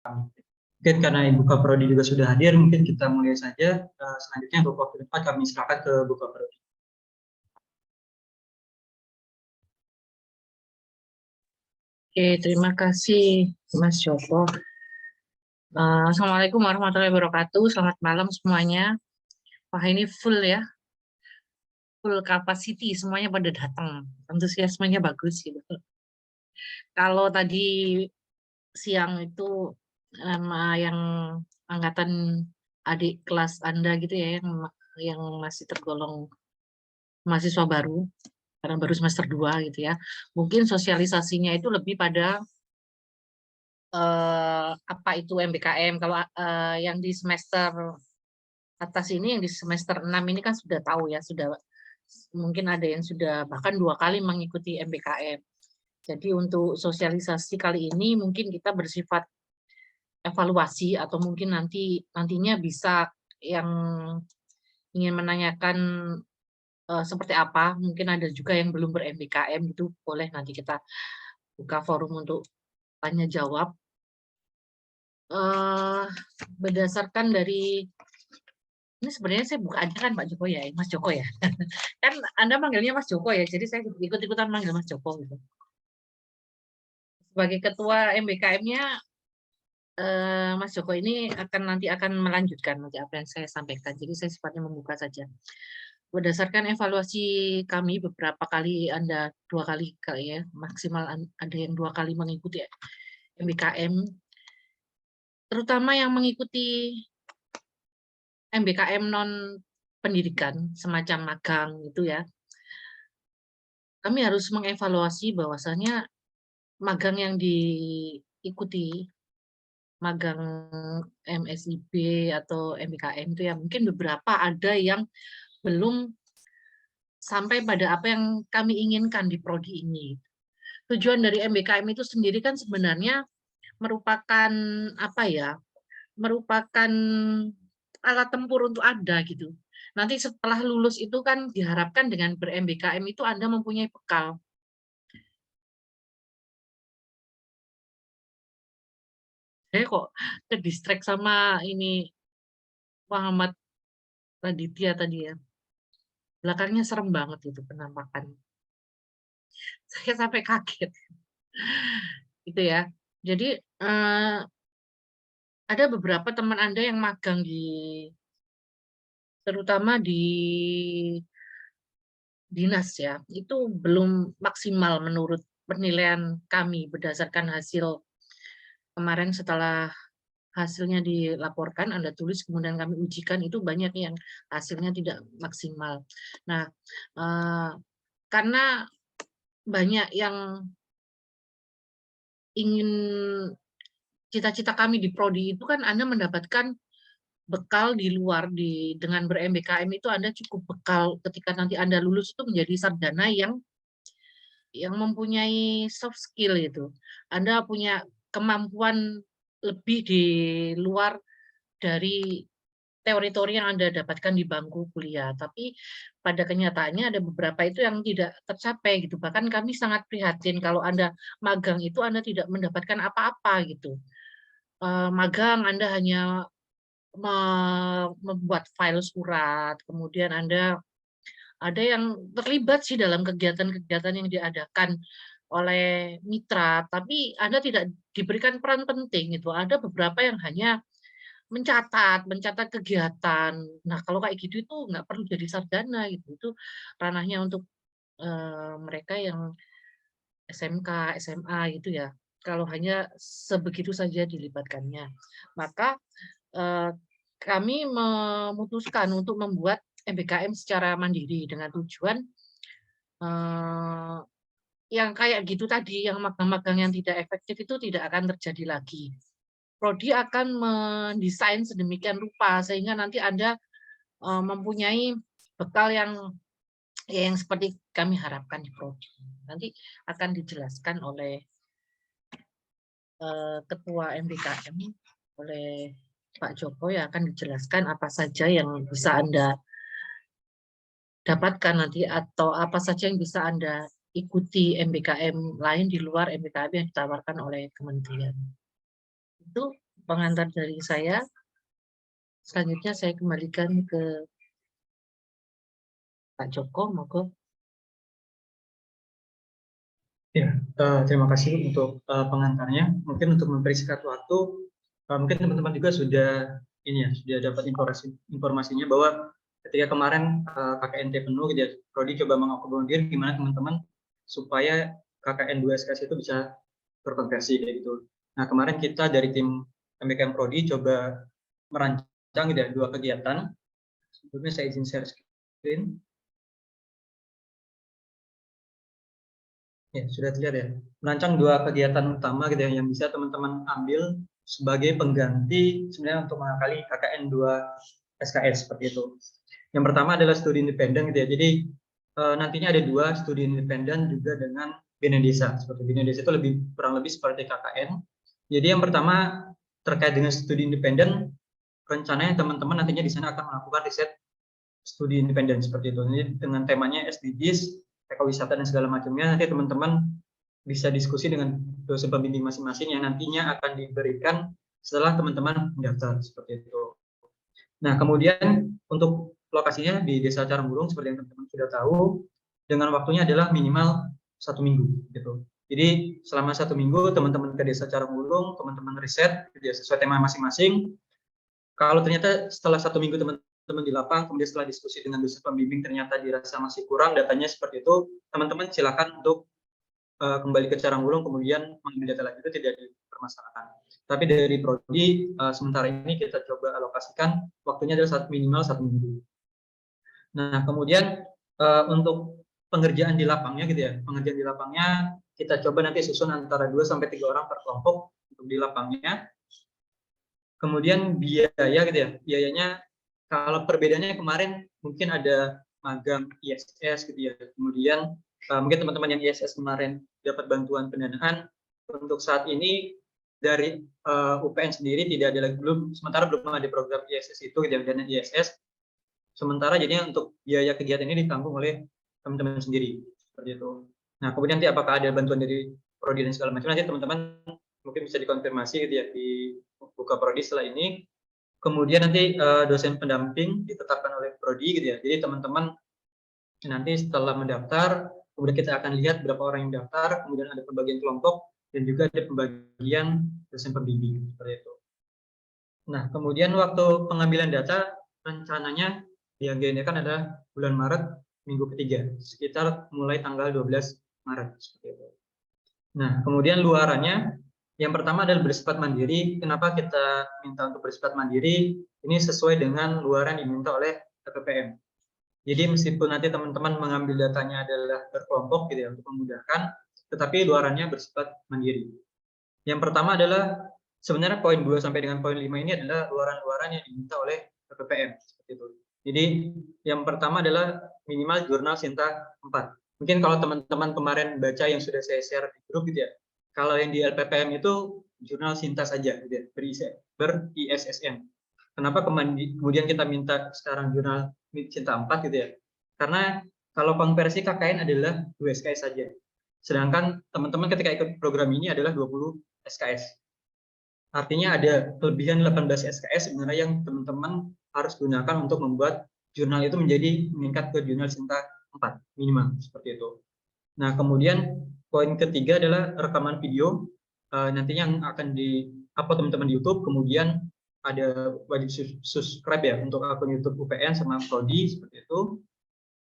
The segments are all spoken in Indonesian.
Mungkin karena Ibu Kaprodi juga sudah hadir, mungkin kita mulai saja. Selanjutnya untuk waktu depan kami silakan ke Bu Kaprodi. Oke, terima kasih Mas Joko. Assalamualaikum warahmatullahi wabarakatuh. Selamat malam semuanya. Wah, ini full ya, full capacity, semuanya pada datang. Antusiasmenya bagus gitu. Kalau tadi siang itu yang angkatan adik kelas Anda gitu ya, yang masih tergolong mahasiswa baru, karena baru semester 2 gitu ya. Mungkin sosialisasinya itu lebih pada apa itu MBKM. Kalau yang di semester atas ini, yang di semester 6 ini kan sudah tahu ya, sudah mungkin ada yang sudah bahkan 2 kali mengikuti MBKM. Jadi untuk sosialisasi kali ini mungkin kita bersifat evaluasi, atau mungkin nantinya bisa yang ingin menanyakan seperti apa, mungkin ada juga yang belum ber-MBKM, itu boleh nanti kita buka forum untuk tanya jawab. Berdasarkan dari ini, sebenarnya saya buka aja kan Pak Joko ya, Mas Joko ya. Kan Anda manggilnya Mas Joko ya, jadi saya ikut-ikutan manggil Mas Joko gitu. Sebagai ketua MBKM-nya, Mas Joko ini nanti akan melanjutkan nanti apa yang saya sampaikan. Jadi saya sifatnya membuka saja. Berdasarkan evaluasi kami beberapa kali, Anda 2 kali ya, maksimal ada yang 2 kali mengikuti MBKM, terutama yang mengikuti MBKM non pendidikan semacam magang itu ya. Kami harus mengevaluasi bahwasanya magang yang diikuti, magang MSIB atau MBKM itu ya, mungkin beberapa ada yang belum sampai pada apa yang kami inginkan di prodi ini. Tujuan dari MBKM itu sendiri kan sebenarnya merupakan apa ya? Merupakan alat tempur untuk Anda gitu. Nanti setelah lulus itu kan diharapkan dengan ber-MBKM itu Anda mempunyai bekal. Saya kok ke-distract sama ini Muhammad Raditya tadi ya. Belakangnya serem banget itu penampakan. Saya sampai kaget. Gitu ya. Jadi ada beberapa teman Anda yang magang terutama di dinas ya, itu belum maksimal menurut penilaian kami berdasarkan hasil kemarin. Setelah hasilnya dilaporkan, Anda tulis, kemudian kami ujikan, itu banyak yang hasilnya tidak maksimal. Nah, karena banyak yang ingin, cita-cita kami di prodi itu kan Anda mendapatkan bekal di luar, dengan ber-MBKM itu Anda cukup bekal ketika nanti Anda lulus itu menjadi sarjana yang mempunyai soft skill itu. Anda punya kemampuan lebih di luar dari teori-teori yang Anda dapatkan di bangku kuliah. Tapi pada kenyataannya ada beberapa itu yang tidak tercapai gitu. Bahkan kami sangat prihatin kalau Anda magang itu Anda tidak mendapatkan apa-apa gitu. Magang Anda hanya membuat file surat, kemudian Anda ada yang terlibat sih dalam kegiatan-kegiatan yang diadakan oleh mitra, tapi Anda tidak diberikan peran penting itu. Ada beberapa yang hanya mencatat kegiatan. Nah, kalau kayak gitu itu nggak perlu jadi sarjana gitu. Itu ranahnya untuk mereka yang SMK, SMA gitu ya. Kalau hanya sebegitu saja dilibatkannya, maka kami memutuskan untuk membuat MBKM secara mandiri dengan tujuan yang kayak gitu tadi, yang magang-magang yang tidak efektif itu tidak akan terjadi lagi. Prodi akan mendesain sedemikian rupa sehingga nanti Anda mempunyai bekal yang seperti kami harapkan di prodi. Nanti akan dijelaskan oleh Ketua MBKM, oleh Pak Joko, yang akan dijelaskan apa saja yang bisa Anda dapatkan nanti, atau apa saja yang bisa Anda ikuti MBKM lain di luar MBKM yang ditawarkan oleh kementerian. Itu pengantar dari saya. Selanjutnya saya kembalikan ke Pak Joko, monggo. Ya, terima kasih untuk pengantarnya. Mungkin untuk mempersingkat waktu, mungkin teman-teman juga sudah sudah dapat informasinya bahwa ketika kemarin KKN penuh, gitu ya, Prodi coba mengakomodir gimana teman-teman supaya KKN 2 SKS itu bisa terkonversi kayak gitu. Nah, kemarin kita dari tim MBKM Prodi coba merancang gitu ya, 2 kegiatan. Sebelumnya saya izin share screen. Ya, sudah terlihat ya. Merancang 2 kegiatan utama gitu ya, yang bisa teman-teman ambil sebagai pengganti sebenarnya untuk mengakali KKN 2 SKS seperti itu. Yang pertama adalah studi independen gitu ya. Jadi nantinya ada 2 studi independen juga dengan Bina Desa. Seperti Bina Desa itu kurang lebih seperti KKN. Jadi yang pertama terkait dengan studi independen, rencananya teman-teman nantinya di sana akan melakukan riset studi independen seperti itu. Jadi dengan temanya SDGs, ekowisata dan segala macamnya, nanti teman-teman bisa diskusi dengan dosen pembimbing masing-masing yang nantinya akan diberikan setelah teman-teman mendaftar seperti itu. Nah, kemudian untuk lokasinya di Desa Carangburung seperti yang teman-teman sudah tahu, dengan waktunya adalah minimal 1 minggu gitu. Jadi selama 1 minggu teman-teman ke Desa Carangburung, teman-teman riset gitu ya, sesuai tema masing-masing. Kalau ternyata setelah 1 minggu teman-teman di lapang, kemudian setelah diskusi dengan dosen pembimbing ternyata dirasa masih kurang datanya seperti itu, teman-teman silakan untuk kembali ke Carangburung kemudian mengambil data lagi, itu tidak dipermasalahkan. Tapi dari Prodi sementara ini kita coba alokasikan waktunya adalah minimal 1 minggu. Nah, kemudian untuk pengerjaan di lapangnya gitu ya, pengerjaan di lapangnya kita coba nanti susun antara 2 sampai 3 orang per kelompok untuk di lapangnya. Kemudian biaya gitu ya, biayanya kalau perbedaannya kemarin mungkin ada magang ISS gitu ya, kemudian mungkin teman-teman yang ISS kemarin dapat bantuan pendanaan. Untuk saat ini dari UPN sendiri tidak ada lagi, sementara belum ada program ISS itu gitu ya, dana ISS. Sementara jadinya untuk biaya kegiatan ini ditanggung oleh teman-teman sendiri seperti itu. Nah, kemudian nanti apakah ada bantuan dari Prodi dan segala macam, nanti teman-teman mungkin bisa dikonfirmasi gitu ya di buka Prodi setelah ini. Kemudian nanti dosen pendamping ditetapkan oleh Prodi gitu ya. Jadi teman-teman nanti setelah mendaftar, kemudian kita akan lihat berapa orang yang daftar, kemudian ada pembagian kelompok dan juga ada pembagian dosen pembimbing seperti itu. Nah, kemudian waktu pengambilan data rencananya yang diagendakan adalah bulan Maret minggu ketiga, sekitar mulai tanggal 12 Maret seperti itu. Nah, kemudian luarannya yang pertama adalah bersifat mandiri. Kenapa kita minta untuk bersifat mandiri? Ini sesuai dengan luaran diminta oleh LPPM. Jadi meskipun nanti teman-teman mengambil datanya adalah berkelompok gitu ya untuk memudahkan, tetapi luarannya bersifat mandiri. Yang pertama adalah sebenarnya poin 2 sampai dengan poin 5 ini adalah luaran-luaran yang diminta oleh LPPM seperti itu. Jadi yang pertama adalah minimal jurnal Sinta 4. Mungkin kalau teman-teman kemarin baca yang sudah saya share di grup gitu ya, kalau yang di LPPM itu jurnal Sinta saja gitu ya, ber-ISSN. Kenapa kemudian kita minta sekarang jurnal Sinta 4 gitu ya? Karena kalau konversi KKN adalah 2 SKS saja. Sedangkan teman-teman ketika ikut program ini adalah 20 SKS. Artinya ada kelebihan 18 SKS sebenarnya yang teman-teman harus gunakan untuk membuat jurnal itu menjadi meningkat ke jurnal Sinta 4 minimal seperti itu. Nah, kemudian poin ketiga adalah rekaman video nantinya yang akan di-upload teman-teman di YouTube, kemudian ada wajib subscribe ya untuk akun YouTube UPN sama Prodi seperti itu.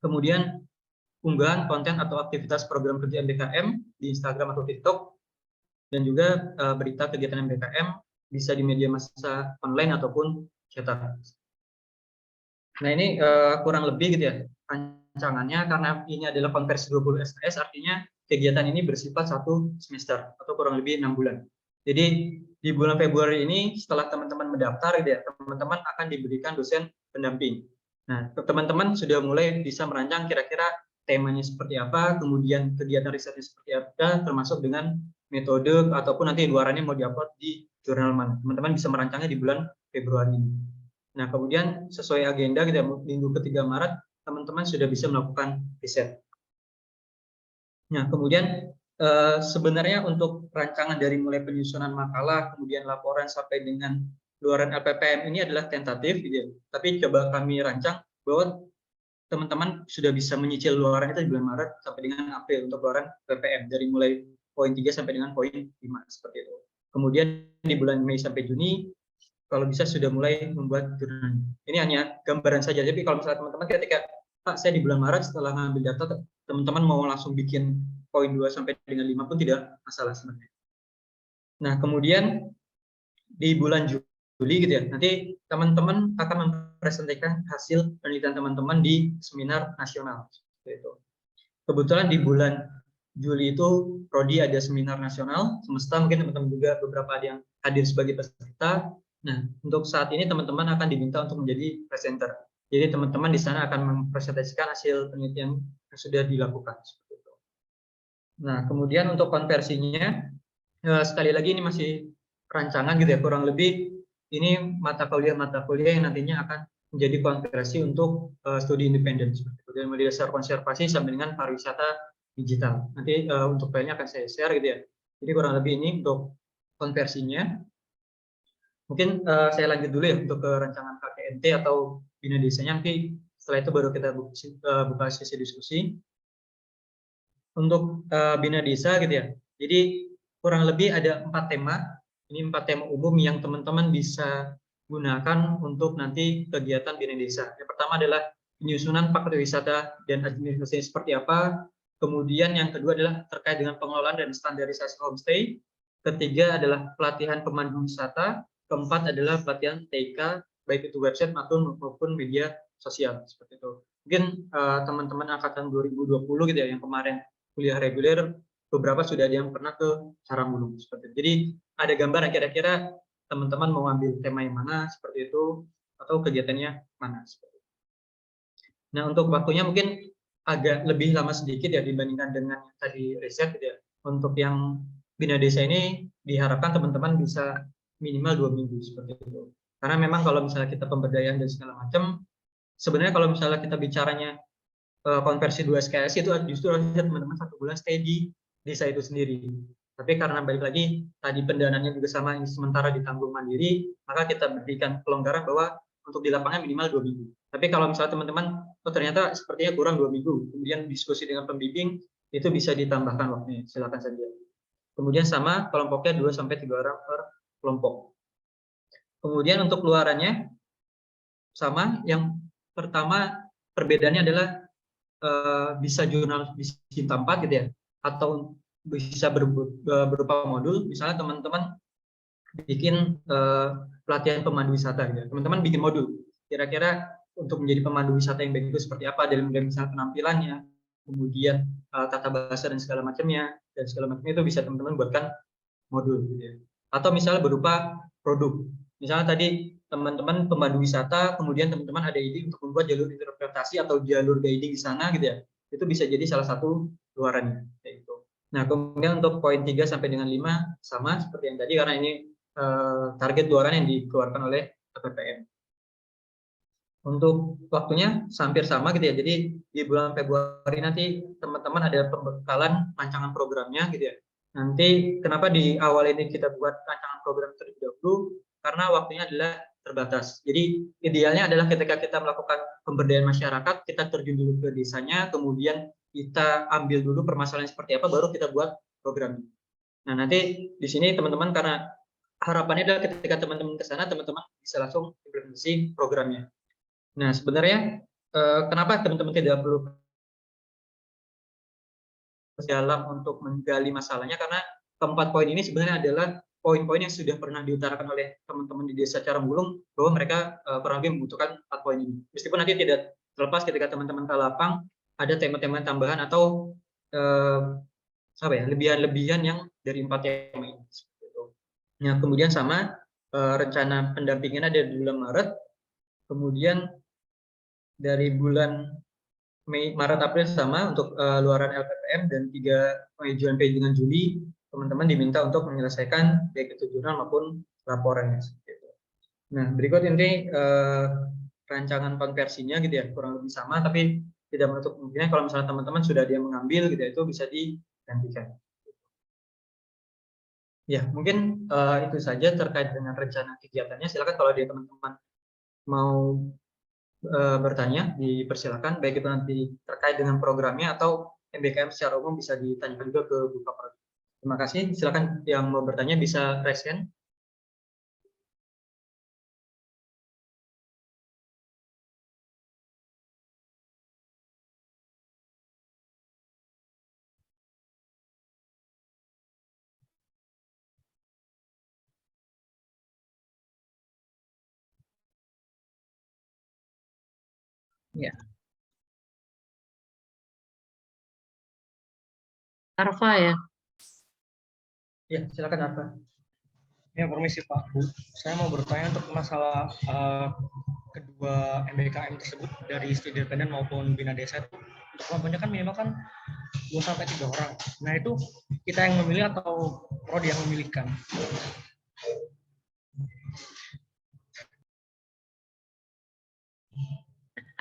Kemudian unggahan konten atau aktivitas program kerja MBKM di Instagram atau TikTok, dan juga berita kegiatan MBKM bisa di media massa online ataupun cetak. Nah, ini kurang lebih gitu ya rancangannya, karena ini adalah konversi 20 SKS, artinya kegiatan ini bersifat 1 semester atau kurang lebih 6 bulan. Jadi di bulan Februari ini setelah teman-teman mendaftar gitu ya, teman-teman akan diberikan dosen pendamping. Nah, teman-teman sudah mulai bisa merancang kira-kira temanya seperti apa, kemudian kegiatan risetnya seperti apa, termasuk dengan metode ataupun nanti luarannya mau diupload di jurnal mana. Teman-teman bisa merancangnya di bulan Februari ini. Nah, kemudian sesuai agenda gitu ya, minggu ketiga Maret teman-teman sudah bisa melakukan riset. Nah, kemudian Sebenarnya untuk rancangan dari mulai penyusunan makalah, kemudian laporan sampai dengan keluaran LPPM ini adalah tentatif, gitu ya. Tapi coba kami rancang bahwa teman-teman sudah bisa menyicil luaran itu di bulan Maret sampai dengan April untuk keluaran PPM dari mulai poin 3 sampai dengan poin 5 seperti itu. Kemudian di bulan Mei sampai Juni kalau bisa sudah mulai membuat jurnal. Ini hanya gambaran saja. Tapi kalau misalnya teman-teman ketika Pak saya di bulan Maret setelah ngambil data teman-teman mau langsung bikin poin 2 sampai dengan 5 pun tidak masalah sebenarnya. Nah, kemudian di bulan Juli gitu ya. Nanti teman-teman akan mempresentasikan hasil penelitian teman-teman di seminar nasional. Gitu. Kebetulan di bulan Juli itu Prodi ada seminar nasional, semesta mungkin teman-teman juga beberapa ada yang hadir sebagai peserta. Nah, untuk saat ini teman-teman akan diminta untuk menjadi presenter. Jadi teman-teman di sana akan mempresentasikan hasil penelitian yang sudah dilakukan. Nah, kemudian untuk konversinya, sekali lagi ini masih rancangan gitu ya, kurang lebih ini mata kuliah yang nantinya akan menjadi konversi untuk studi independen seperti itu. Dari mulai dasar konservasi sampai dengan pariwisata digital. Nanti untuk filenya akan saya share gitu ya. Jadi kurang lebih ini untuk konversinya. Mungkin saya lanjut dulu ya untuk ke rancangan KKNT atau Bina Desanya, nanti setelah itu baru kita buka sesi diskusi. Untuk Bina Desa gitu ya. Jadi kurang lebih ada 4 tema. Ini 4 tema umum yang teman-teman bisa gunakan untuk nanti kegiatan Bina Desa. Yang pertama adalah penyusunan paket wisata dan administrasi seperti apa. Kemudian yang kedua adalah terkait dengan pengelolaan dan standarisasi homestay. Ketiga adalah pelatihan pemandu wisata. Keempat adalah pelatihan TK, baik itu website maupun media sosial seperti itu. Mungkin teman-teman angkatan 2020 gitu ya yang kemarin kuliah reguler, beberapa sudah ada yang pernah ke Saramulung seperti itu. Jadi ada gambar kira-kira teman-teman mau ambil tema yang mana seperti itu atau kegiatannya mana seperti itu. Nah, untuk waktunya mungkin agak lebih lama sedikit ya dibandingkan dengan tadi riset gitu ya. Untuk yang Bina Desa ini diharapkan teman-teman bisa minimal 2 minggu seperti itu. Karena memang kalau misalnya kita pemberdayaan dan segala macam, sebenarnya kalau misalnya kita bicaranya konversi 2 SKS itu justru harusnya teman-teman 1 bulan stay di desa itu sendiri. Tapi karena balik lagi tadi pendanaannya juga sama ini sementara ditanggung mandiri, maka kita berikan kelonggaran bahwa untuk di lapangan minimal 2 minggu. Tapi kalau misalnya teman-teman ternyata sepertinya kurang 2 minggu, kemudian diskusi dengan pembimbing itu bisa ditambahkan waktunya, silakan saja. Kemudian sama kelompoknya 2 sampai 3 orang per kelompok. Kemudian untuk keluarannya sama, yang pertama perbedaannya adalah bisa jurnal bintang 4 gitu ya, atau bisa berupa modul. Misalnya teman-teman bikin pelatihan pemandu wisata gitu ya. Teman-teman bikin modul. Kira-kira untuk menjadi pemandu wisata yang baik itu seperti apa dari misalnya penampilannya, kemudian tata bahasa dan segala macamnya itu bisa teman-teman buatkan modul gitu ya. Atau misalnya berupa produk. Misalnya tadi teman-teman pemandu wisata, kemudian teman-teman ada ide untuk membuat jalur interpretasi atau jalur guiding di sana gitu ya. Itu bisa jadi salah satu luarannya kayak gitu. Nah, kemudian untuk poin 3 sampai dengan 5 sama seperti yang tadi karena ini target luaran yang dikeluarkan oleh LPPM. Untuk waktunya hampir sama gitu ya. Jadi di bulan Februari nanti teman-teman ada pembekalan rancangan programnya gitu ya. Nanti kenapa di awal ini kita buat rancangan program terlebih dahulu, karena waktunya adalah terbatas. Jadi idealnya adalah ketika kita melakukan pemberdayaan masyarakat, kita terjun dulu ke desanya, kemudian kita ambil dulu permasalahan seperti apa, baru kita buat programnya. Nah, nanti di sini teman-teman karena harapannya adalah ketika teman-teman ke sana, teman-teman bisa langsung implementasi programnya. Nah, sebenarnya kenapa teman-teman tidak perlu dalam untuk menggali masalahnya, karena keempat poin ini sebenarnya adalah poin-poin yang sudah pernah diutarakan oleh teman-teman di Desa Carambulung bahwa mereka kurang lebih membutuhkan 4 poin ini. Meskipun nanti tidak terlepas ketika teman-teman ke lapang ada tema-tema tambahan atau lebihan-lebihan yang dari 4 tema ini. Nah, kemudian sama rencana pendampingan ada di bulan Maret, kemudian dari bulan Maret April sama untuk luaran LPPM, dan 3 pengajuan dengan Juli teman-teman diminta untuk menyelesaikan baik itu jurnal maupun laporannya. Nah, berikut ini rancangan konversinya gitu ya, kurang lebih sama tapi tidak menutup kemungkinan kalau misalnya teman-teman sudah ada yang mengambil gitu ya, itu bisa digantikan. Ya, mungkin itu saja terkait dengan rencana kegiatannya. Silakan kalau ada teman-teman mau bertanya, dipersilakan. Baik itu nanti terkait dengan programnya atau MBKM secara umum bisa ditanyakan juga ke Bu Kaprodi. Terima kasih. Silakan yang mau bertanya bisa raise hand. Ya, Arfa ya. Ya, silakan apa? Ya, permisi Pak Bu. Saya mau bertanya untuk masalah kedua MBKM tersebut dari studi independen maupun bina desa itu untuk kelompoknya kan minimal kan 2 sampai 3 orang. Nah, itu kita yang memilih atau prodi yang memilihkan?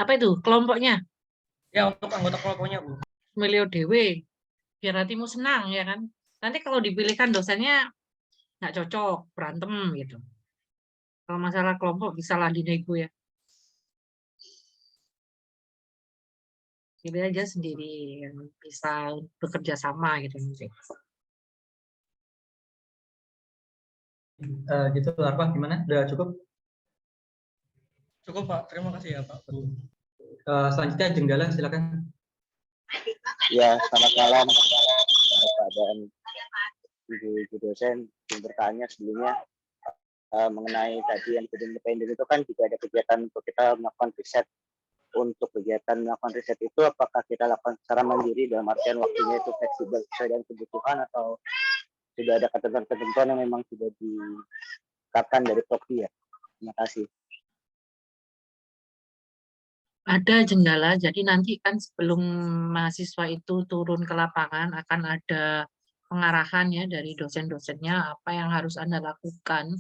Apa itu kelompoknya? Ya, untuk anggota kelompoknya Bu. Milih dewe biar hatimu senang ya kan. Nanti kalau dipilihkan dosennya nggak cocok, berantem gitu. Kalau masalah kelompok bisa lah dinego ya. Pilih aja sendiri yang bisa bekerja sama gitu nanti. Gitu, Arfa, gimana? Udah cukup? Cukup Pak, terima kasih ya Pak Bu. Selanjutnya Jenggala, silakan. Ya, selamat malam keadaan ibu dosen. Yang bertanya sebelumnya mengenai tadi yang studi independen itu kan juga ada kegiatan untuk kita melakukan riset. Untuk kegiatan melakukan riset itu apakah kita lakukan secara mandiri dalam artian waktunya itu fleksibel sesuai dengan kebutuhan atau sudah ada ketentuan-ketentuan yang memang sudah ditetapkan dari Prodi ya? Terima kasih. Ada Jenggala, jadi nanti kan sebelum mahasiswa itu turun ke lapangan akan ada pengarahan ya dari dosen-dosennya apa yang harus Anda lakukan,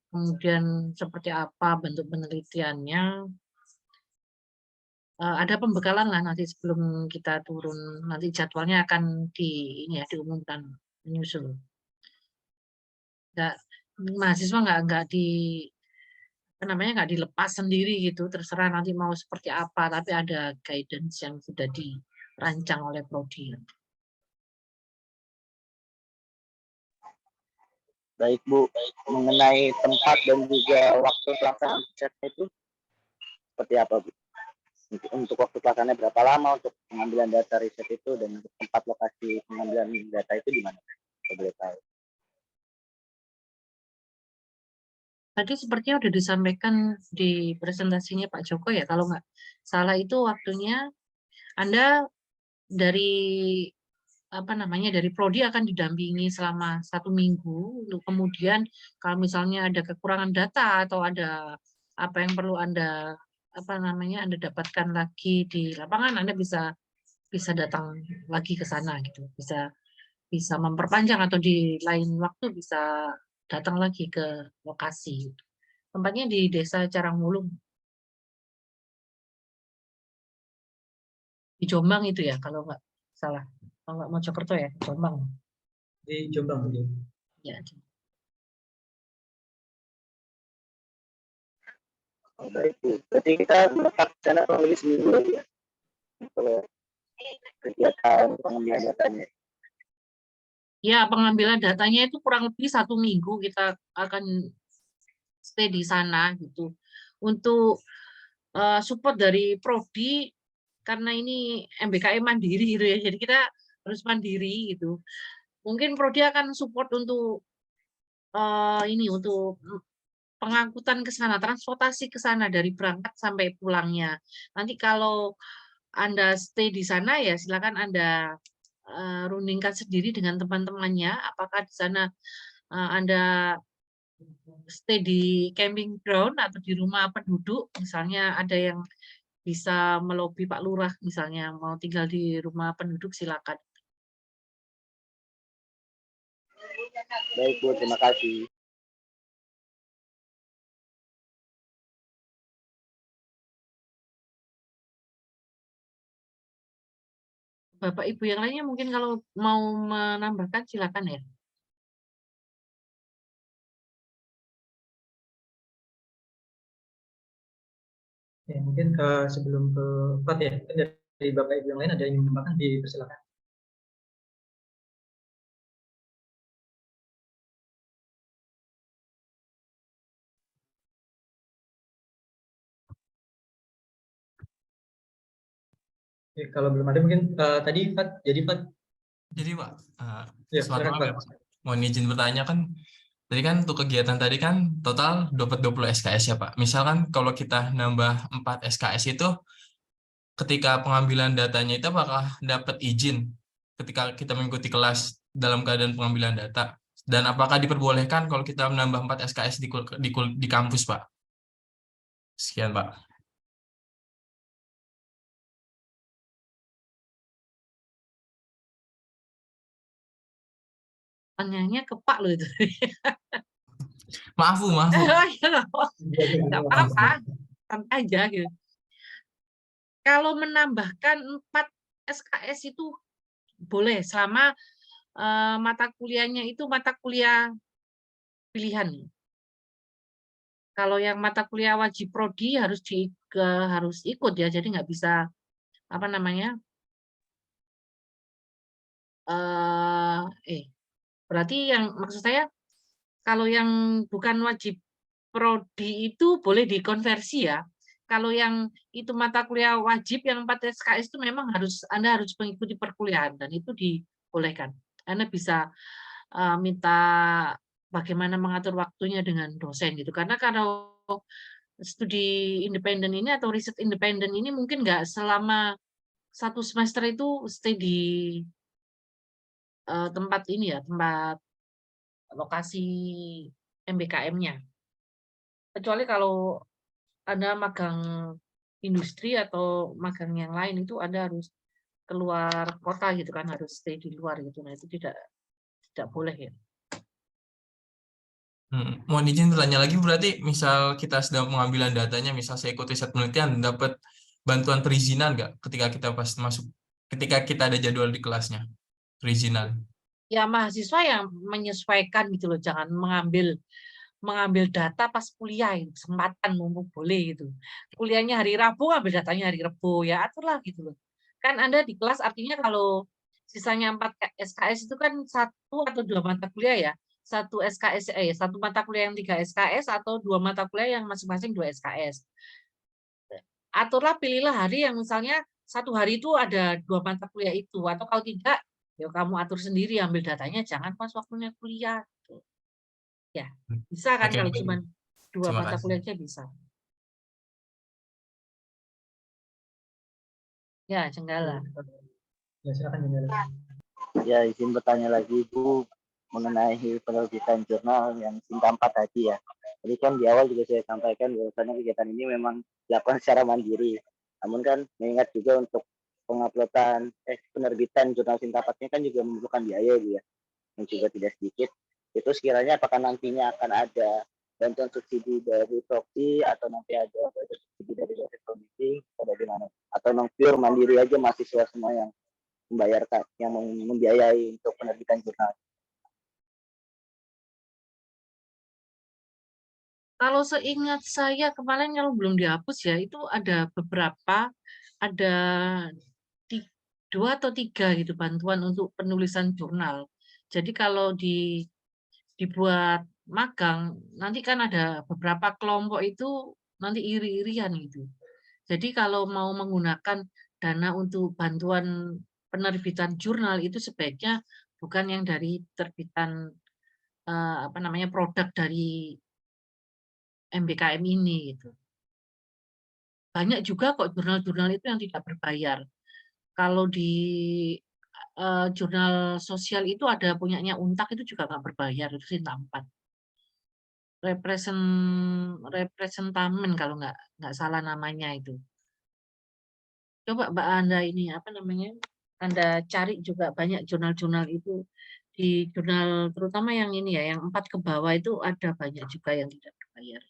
kemudian seperti apa bentuk penelitiannya. Ada pembekalan lah nanti sebelum kita turun, nanti jadwalnya akan ini ya diumumkan menyusul. Nggak, mahasiswa nggak di apa namanya nggak dilepas sendiri gitu, terserah nanti mau seperti apa, tapi ada guidance yang sudah dirancang oleh prodi. Baik Bu, mengenai tempat dan juga waktu pelaksanaan risetnya itu seperti apa Bu? Untuk waktu pelaksananya berapa lama untuk pengambilan data riset itu dan untuk tempat lokasi pengambilan data itu di mana? Saya boleh tahu. Tadi sepertinya sudah disampaikan di presentasinya Pak Joko ya, kalau nggak salah itu waktunya Anda dari apa namanya dari prodi akan didampingi selama 1 minggu untuk kemudian kalau misalnya ada kekurangan data atau ada apa yang perlu Anda apa namanya Anda dapatkan lagi di lapangan, Anda bisa datang lagi ke sana gitu, bisa memperpanjang atau di lain waktu bisa datang lagi ke lokasi. Tempatnya di Desa Carangwulung, di Jombang itu ya kalau nggak salah. Kalau nggak Mojokerto ya, Jombang. Di Jombang, Bu. Ya. Oh, baik Bu. Berarti kita menetap sana kurang lebih seminggu lagi ya? Kalau kegiatan pengambilan datanya. Ya, pengambilan datanya itu kurang lebih 1 minggu kita akan stay di sana gitu. Untuk support dari prodi karena ini MBKM mandiri gitu ya, jadi kita harus mandiri gitu. Mungkin prodi akan support untuk ini untuk pengangkutan ke sana, transportasi ke sana dari berangkat sampai pulangnya. Nanti kalau Anda stay di sana ya silakan Anda rundingkan sendiri dengan teman-temannya apakah di sana Anda stay di camping ground atau di rumah penduduk, misalnya ada yang bisa melobi Pak Lurah misalnya mau tinggal di rumah penduduk silakan. Baik Bu, terima kasih. Bapak Ibu yang lainnya mungkin kalau mau menambahkan silakan ya. Ya, mungkin sebelum ke Pak ya, dari Bapak Ibu yang lain ada yang ingin menambahkan, dipersilakan. Oke, kalau belum ada mungkin tadi Pak, jadi Pak, Jadi Pak, ya selamat silakan malam Pak. ya Pak. Mohon izin bertanya kan, tadi kan untuk kegiatan tadi kan total dapat 20 SKS ya Pak. Misalkan kalau kita nambah 4 SKS itu, ketika pengambilan datanya itu apakah dapat izin ketika kita mengikuti kelas dalam keadaan pengambilan data? Dan apakah diperbolehkan kalau kita menambah 4 SKS di kampus Pak? Sekian Pak. Tanyanya ke Pak loh itu. Maaf Bu, maaf Bu. Nggak apa-apa, santai aja gitu. Kalau menambahkan 4 SKS itu boleh selama mata kuliahnya itu mata kuliah pilihan. Kalau yang mata kuliah wajib prodi harus ikut ya, jadi nggak bisa apa namanya berarti yang maksud saya kalau yang bukan wajib prodi itu boleh dikonversi ya. Kalau yang itu mata kuliah wajib yang 4 SKS itu memang Anda harus mengikuti perkuliahan dan itu dibolehkan. Anda bisa minta bagaimana mengatur waktunya dengan dosen gitu. Karena kalau studi independen ini atau riset independen ini mungkin nggak selama 1 semester itu stay di tempat ini ya, tempat lokasi MBKM-nya. Kecuali kalau Anda magang industri atau magang yang lain itu Anda harus keluar kota gitu kan, harus stay di luar gitu. Nah, itu tidak boleh ya. Mohon izin bertanya lagi, berarti misal kita sedang pengambilan datanya, misal saya ikut riset penelitian, dapat bantuan perizinan nggak ketika kita pas masuk, ketika kita ada jadwal di kelasnya, perizinan? Ya mahasiswa yang menyesuaikan gitu loh, jangan mengambil data pas kuliah, kesempatan mumpung boleh gitu. Kuliahnya hari Rabu, ambil datanya hari Rabu, ya aturlah gitu loh. Kan Anda di kelas artinya kalau sisanya 4 SKS itu kan 1 atau 2 mata kuliah ya. 1 SKS, 1 mata kuliah yang 3 SKS atau 2 mata kuliah yang masing-masing 2 SKS. Aturlah, pilihlah hari yang misalnya 1 hari itu ada 2 mata kuliah itu, atau kalau tidak, ya kamu atur sendiri, ambil datanya jangan pas waktunya kuliah. Gitu. Ya, bisa kan Oke, kalau baik. cuma 2 Terima mata kasih. kuliah aja bisa. Ya, Jenggala. Ya silakan Jenggala. Ya, izin bertanya lagi Bu mengenai penerbitan jurnal yang Sinta 4 tadi ya. Jadi kan di awal juga saya sampaikan bahwasannya kegiatan ini memang dilakukan secara mandiri. Namun kan mengingat juga untuk penguploadan penerbitan jurnal Sinta 4-nya kan juga membutuhkan biaya Bu ya, yang juga tidak sedikit. Itu sekiranya apakah nantinya akan ada bantuan subsidi dari Profi atau nanti ada subsidi dari dosen pembimbing atau bagaimana? Atau non pure mandiri aja mahasiswa semua yang membayarkan, yang membiayai untuk penerbitan jurnal. Kalau seingat saya kemarin kalau belum dihapus ya, itu ada beberapa, ada 2 atau 3 gitu bantuan untuk penulisan jurnal. Jadi kalau dibuat magang, nanti kan ada beberapa kelompok itu nanti iri-irian gitu. Jadi kalau mau menggunakan dana untuk bantuan penerbitan jurnal itu sebaiknya bukan yang dari terbitan apa namanya produk dari MBKM ini gitu. Banyak juga kok jurnal-jurnal itu yang tidak berbayar. Kalau di jurnal sosial itu ada punyanya Untak itu juga nggak berbayar, itu Sinta 4. Representamen kalau nggak salah namanya itu. Coba Mbak Anda ini apa namanya? Anda cari juga banyak jurnal-jurnal itu di jurnal terutama yang ini ya, yang 4 ke bawah itu ada banyak juga yang tidak berbayar.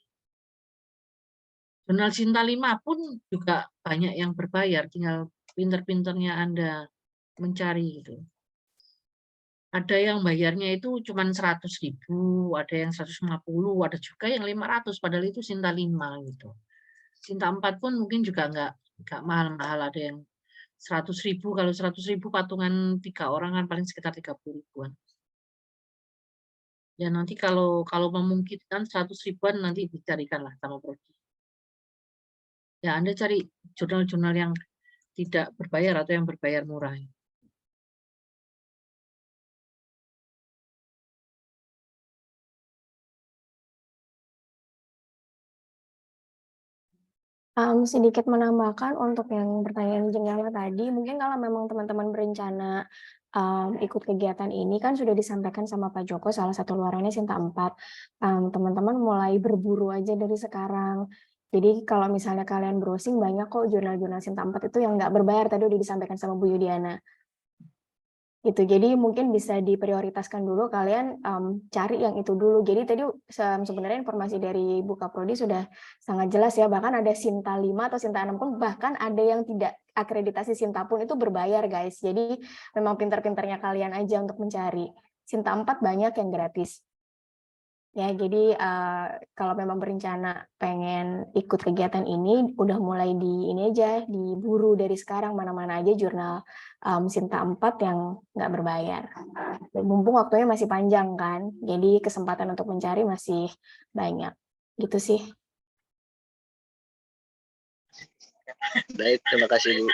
Jurnal Sinta 5 pun juga banyak yang berbayar, tinggal pinter-pinternya Anda mencari gitu. Ada yang bayarnya itu cuma 100.000, ada yang 150, ada juga yang 500, padahal itu Sinta 5 gitu. Cinta 4 pun mungkin juga nggak mahal-mahal, ada yang 100.000, kalau 100.000 patungan 3 orang kan paling sekitar 30 ribuan. Ya nanti kalau memungkinkan 100 ribuan nanti dicarikanlah sama prodi. Ya Anda cari jurnal-jurnal yang tidak berbayar atau yang berbayar murah. Sedikit menambahkan untuk yang pertanyaan Jenggala tadi, mungkin kalau memang teman-teman berencana ikut kegiatan ini kan sudah disampaikan sama Pak Joko, salah satu luarannya Sinta 4. Teman-teman mulai berburu aja dari sekarang. Jadi kalau misalnya kalian browsing, banyak kok jurnal-jurnal Sinta 4 itu yang nggak berbayar, tadi udah disampaikan sama Bu Yudiana. Gitu. Jadi mungkin bisa diprioritaskan dulu, kalian cari yang itu dulu. Jadi tadi sebenarnya informasi dari Bu Kaprodi sudah sangat jelas ya, bahkan ada Sinta 5 atau Sinta 6 pun, bahkan ada yang tidak akreditasi Sinta pun itu berbayar guys. Jadi memang pintar-pintarnya kalian aja untuk mencari. Sinta 4 banyak yang gratis. Ya, jadi kalau memang berencana pengen ikut kegiatan ini, udah mulai ini aja, diburu dari sekarang, mana-mana aja jurnal Sinta 4 yang nggak berbayar. Mumpung waktunya masih panjang kan, jadi kesempatan untuk mencari masih banyak. Gitu sih. Baik, terima kasih Bu.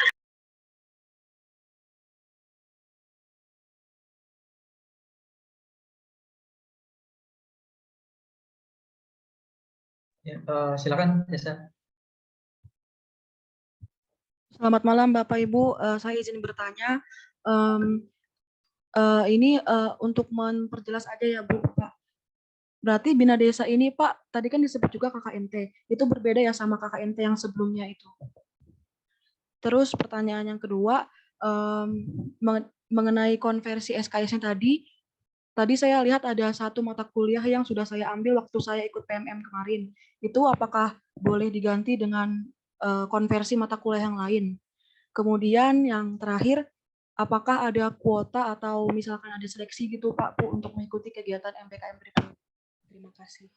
Ya, silakan Desa. Selamat malam Bapak Ibu, saya izin bertanya. Ini untuk memperjelas aja ya Bu, Pak. Berarti Bina Desa ini Pak, tadi kan disebut juga KKNT, itu berbeda ya sama KKNT yang sebelumnya itu. Terus pertanyaan yang kedua, mengenai konversi SKS-nya tadi saya lihat ada satu mata kuliah yang sudah saya ambil waktu saya ikut PMM kemarin. Itu apakah boleh diganti dengan konversi mata kuliah yang lain? Kemudian yang terakhir, apakah ada kuota atau misalkan ada seleksi gitu Pak Bu untuk mengikuti kegiatan MPKM berikut? Terima kasih.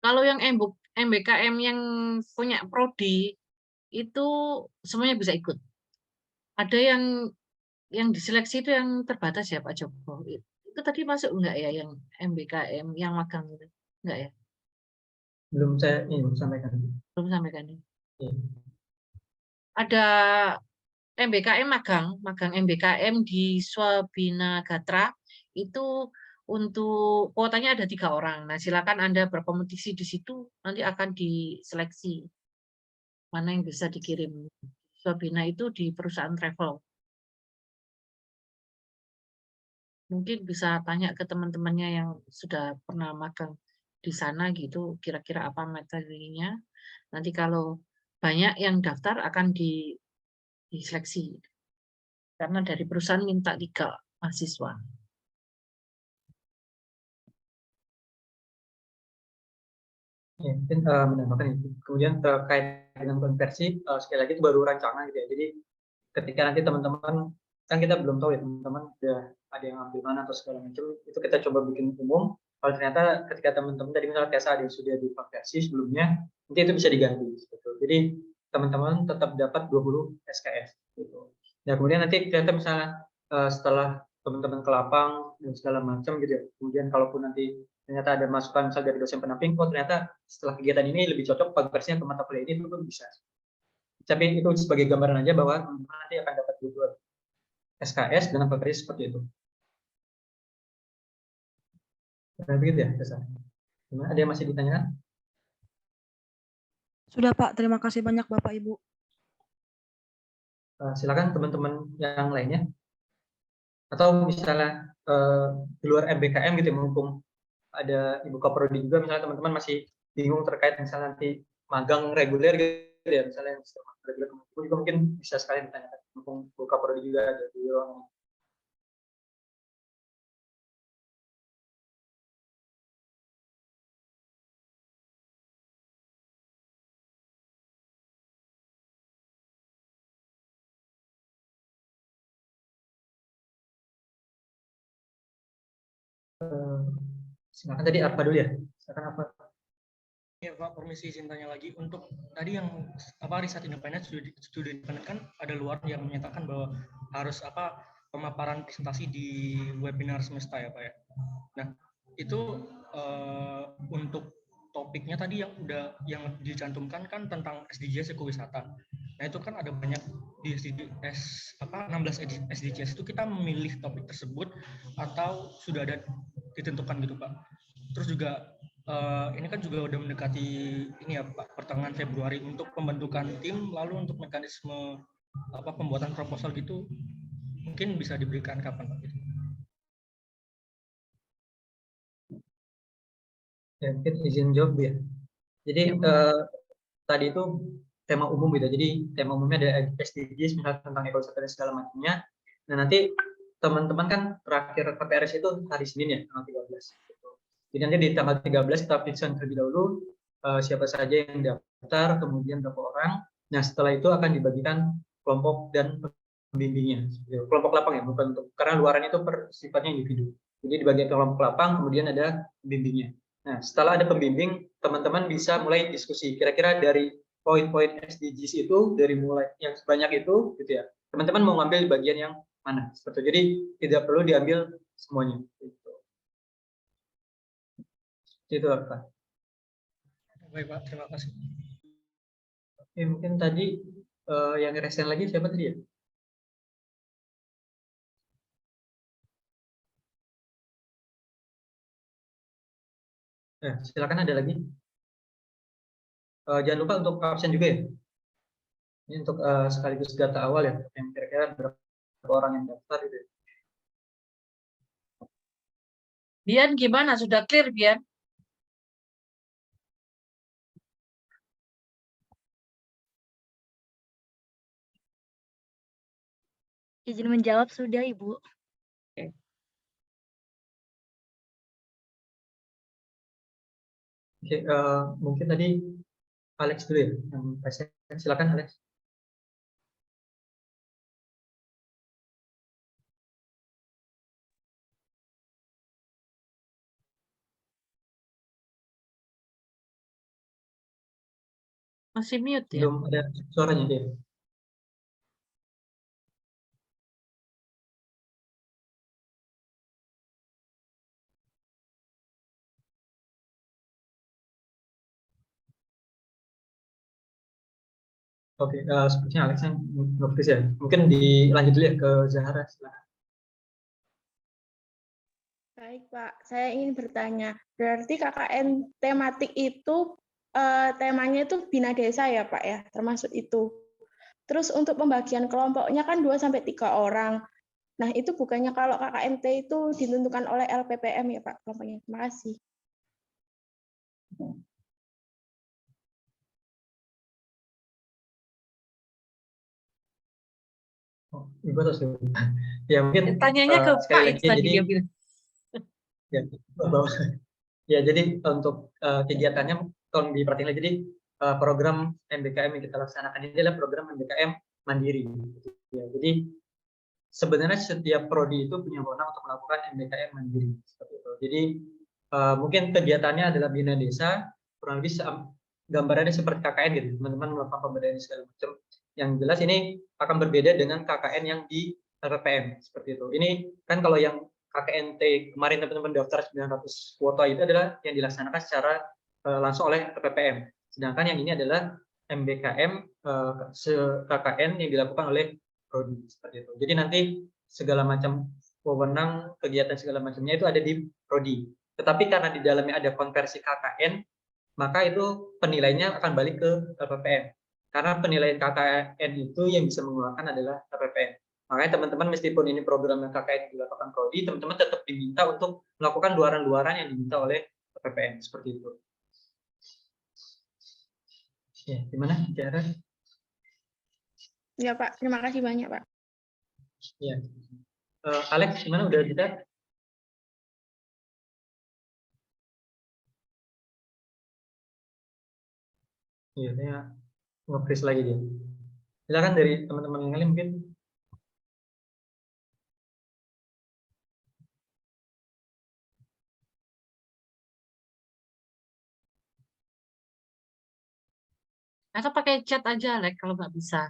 Kalau yang MBKM yang punya prodi itu semuanya bisa ikut. Ada yang diseleksi itu yang terbatas ya Pak Joko. Itu tadi masuk enggak ya yang MBKM yang magang itu? Enggak ya? Belum saya ini belum sampaikan. Belum sampaikan ya. Ya. Ada MBKM magang MBKM di Swabina Gatra itu untuk kuotanya ada 3 orang. Nah, silakan Anda berkompetisi di situ, nanti akan diseleksi mana yang bisa dikirim. Swabina itu di perusahaan travel. Mungkin bisa tanya ke teman-temannya yang sudah pernah magang di sana gitu, kira-kira apa materinya. Nanti kalau banyak yang daftar akan diseleksi. Karena dari perusahaan minta 3 mahasiswa. Ya, mungkin menambahkan itu. Kemudian terkait dengan konversi, sekali lagi itu baru rancangan gitu ya. Jadi ketika nanti teman-teman, kan kita belum tahu ya teman-teman udah ada yang ambil mana atau segala macam, itu kita coba bikin umum. Kalau ternyata ketika teman-teman tadi misalnya TSA ada yang sudah dikonversi sebelumnya, nanti itu bisa diganti. Gitu. Jadi teman-teman tetap dapat 20 SKS. Gitu. Ya kemudian nanti ternyata misalnya setelah teman-teman ke lapang dan segala macam gitu ya. Kemudian kalaupun nanti ternyata ada masukan misal dari dosen pendamping, oh ternyata setelah kegiatan ini lebih cocok konversinya ke mata kuliah ini, itu pun bisa. Tapi itu sebagai gambaran aja bahwa teman-teman nanti akan dapat 22 SKS dengan konversi seperti itu. Nah, begitu ya, Desa. Ada yang masih ditanyakan? Sudah Pak, terima kasih banyak Bapak Ibu. Silakan teman-teman yang lainnya. Atau misalnya di luar MBKM gitu, mumpung ada Ibu Kaprodi juga, misalnya teman-teman masih bingung terkait misalnya nanti magang reguler gitu ya, misalnya yang reguler juga mungkin bisa sekali ditanyakan, mumpung Ibu Kaprodi juga ada di ruang Silakan tadi apa dulu ya? Silakan apa? Ya Pak, permisi izin tanya lagi. Untuk tadi yang riset independen, studi independen kan ada luar yang menyatakan bahwa harus pemaparan presentasi di webinar semesta ya Pak ya. Nah, itu untuk topiknya tadi yang dicantumkan kan tentang SDGs ekowisata. Nah, itu kan ada banyak di 16 SDGs itu kita memilih topik tersebut atau sudah ada ditentukan gitu Pak. Terus juga ini kan juga udah mendekati ini ya Pak, pertengahan Februari untuk pembentukan tim, lalu untuk mekanisme pembuatan proposal gitu mungkin bisa diberikan kapan Pak? Ya, mungkin izin jawab ya. Jadi tadi itu tema umum gitu. Jadi tema umumnya ada SDGs, misalnya tentang ekowisata dan segala macamnya. Nah, nanti teman-teman kan terakhir PPRS itu hari Senin ya, tanggal 13. Gitu. Jadi nanti di tanggal 13 kita periksa terlebih dahulu siapa saja yang daftar, kemudian berapa orang. Nah, setelah itu akan dibagikan kelompok dan pembimbingnya. Kelompok lapang ya, bukan untuk karena luaran itu sifatnya individu. Jadi dibagi kelompok lapang, kemudian ada pembimbingnya. Nah, setelah ada pembimbing, teman-teman bisa mulai diskusi. Kira-kira dari poin-poin SDGs itu, dari mulai yang sebanyak itu, gitu ya. Teman-teman mau ngambil bagian yang mana? Seperti itu. Jadi tidak perlu diambil semuanya. Gitu. Itu Pak. Baik Pak, terima kasih. Oke, mungkin tadi yang resen lagi siapa tadi ya? Silakan ada lagi. Jangan lupa untuk absen juga ya. Ini untuk sekaligus data awal ya, yang kira-kira berapa orang yang daftar gitu. Bian gimana? Sudah clear, Bian? Izin menjawab sudah, Ibu. Oke, mungkin tadi Alex dulu ya, yang present. Silakan Alex. Masih mute ya? Belum ada suaranya dia. Oke, sepertinya Alex yang notice ya. Mungkin dilanjut dulu ya ke Zahara. Silakan. Baik Pak, saya ingin bertanya, berarti KKN tematik itu temanya itu Bina Desa ya Pak ya, termasuk itu. Terus untuk pembagian kelompoknya kan 2-3 orang. Nah itu bukannya kalau KKNT itu ditentukan oleh LPPM ya Pak kelompoknya. Terima kasih. Ibu harus ya mungkin Tanyanya ke sekali Pak lagi itu tadi jadi dia bilang. ya, ya jadi untuk kegiatannya tolong diperhatikan lagi. Jadi program MBKM yang kita laksanakan ini adalah program MBKM mandiri. Ya, jadi sebenarnya setiap prodi itu punya wewenang untuk melakukan MBKM mandiri seperti itu. Jadi mungkin kegiatannya adalah bina desa, kurang lebih gambarannya seperti KKN gitu, teman-teman melakukan pemberdayaan segala macam. Yang jelas ini akan berbeda dengan KKN yang di LPPM seperti itu. Ini kan kalau yang KKNT kemarin teman-teman daftar 900 kuota itu adalah yang dilaksanakan secara langsung oleh LPPM. Sedangkan yang ini adalah MBKM KKN yang dilakukan oleh prodi seperti itu. Jadi nanti segala macam wewenang kegiatan segala macamnya itu ada di prodi. Tetapi karena di dalamnya ada konversi KKN, maka itu penilainya akan balik ke LPPM. Karena penilaian KKN itu yang bisa mengeluarkan adalah LPPM. Makanya teman-teman meskipun ini program KKN dilakukan prodi, teman-teman tetap diminta untuk melakukan luaran-luaran yang diminta oleh LPPM seperti itu. Ya, gimana cara? Ya Pak, terima kasih banyak Pak. Ya. Alex, gimana udah kita? Iya, saya nge-freeze lagi dia. Silakan dari teman-teman yang lain mungkin. Atau pakai chat aja, Lek, kalau nggak bisa.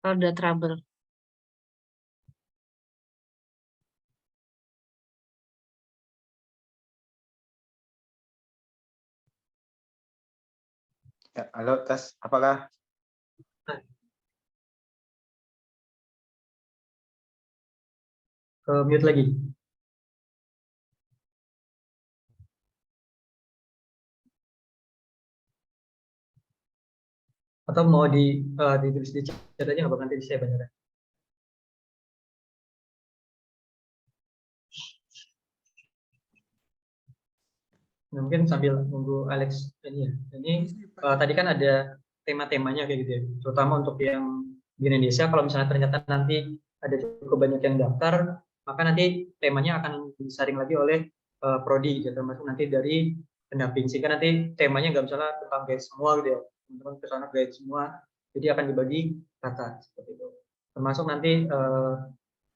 Kalau udah trouble. Ya, halo, tes. Apakah Ke mute lagi. Atau mau ditulis di chat aja nggak apa nanti saya bacakan. Nah, mungkin sambil nunggu Alex ini ya. Ini tadi kan ada tema-temanya kayak gitu ya. Terutama untuk yang di Indonesia, kalau misalnya ternyata nanti ada cukup banyak yang daftar, maka nanti temanya akan disaring lagi oleh prodi gitu, termasuk nanti dari pendamping. Sehingga nanti temanya nggak misalnya tentang guide semua gitu ya. Teman-teman ke sana guide semua. Jadi akan dibagi rata seperti itu. Termasuk nanti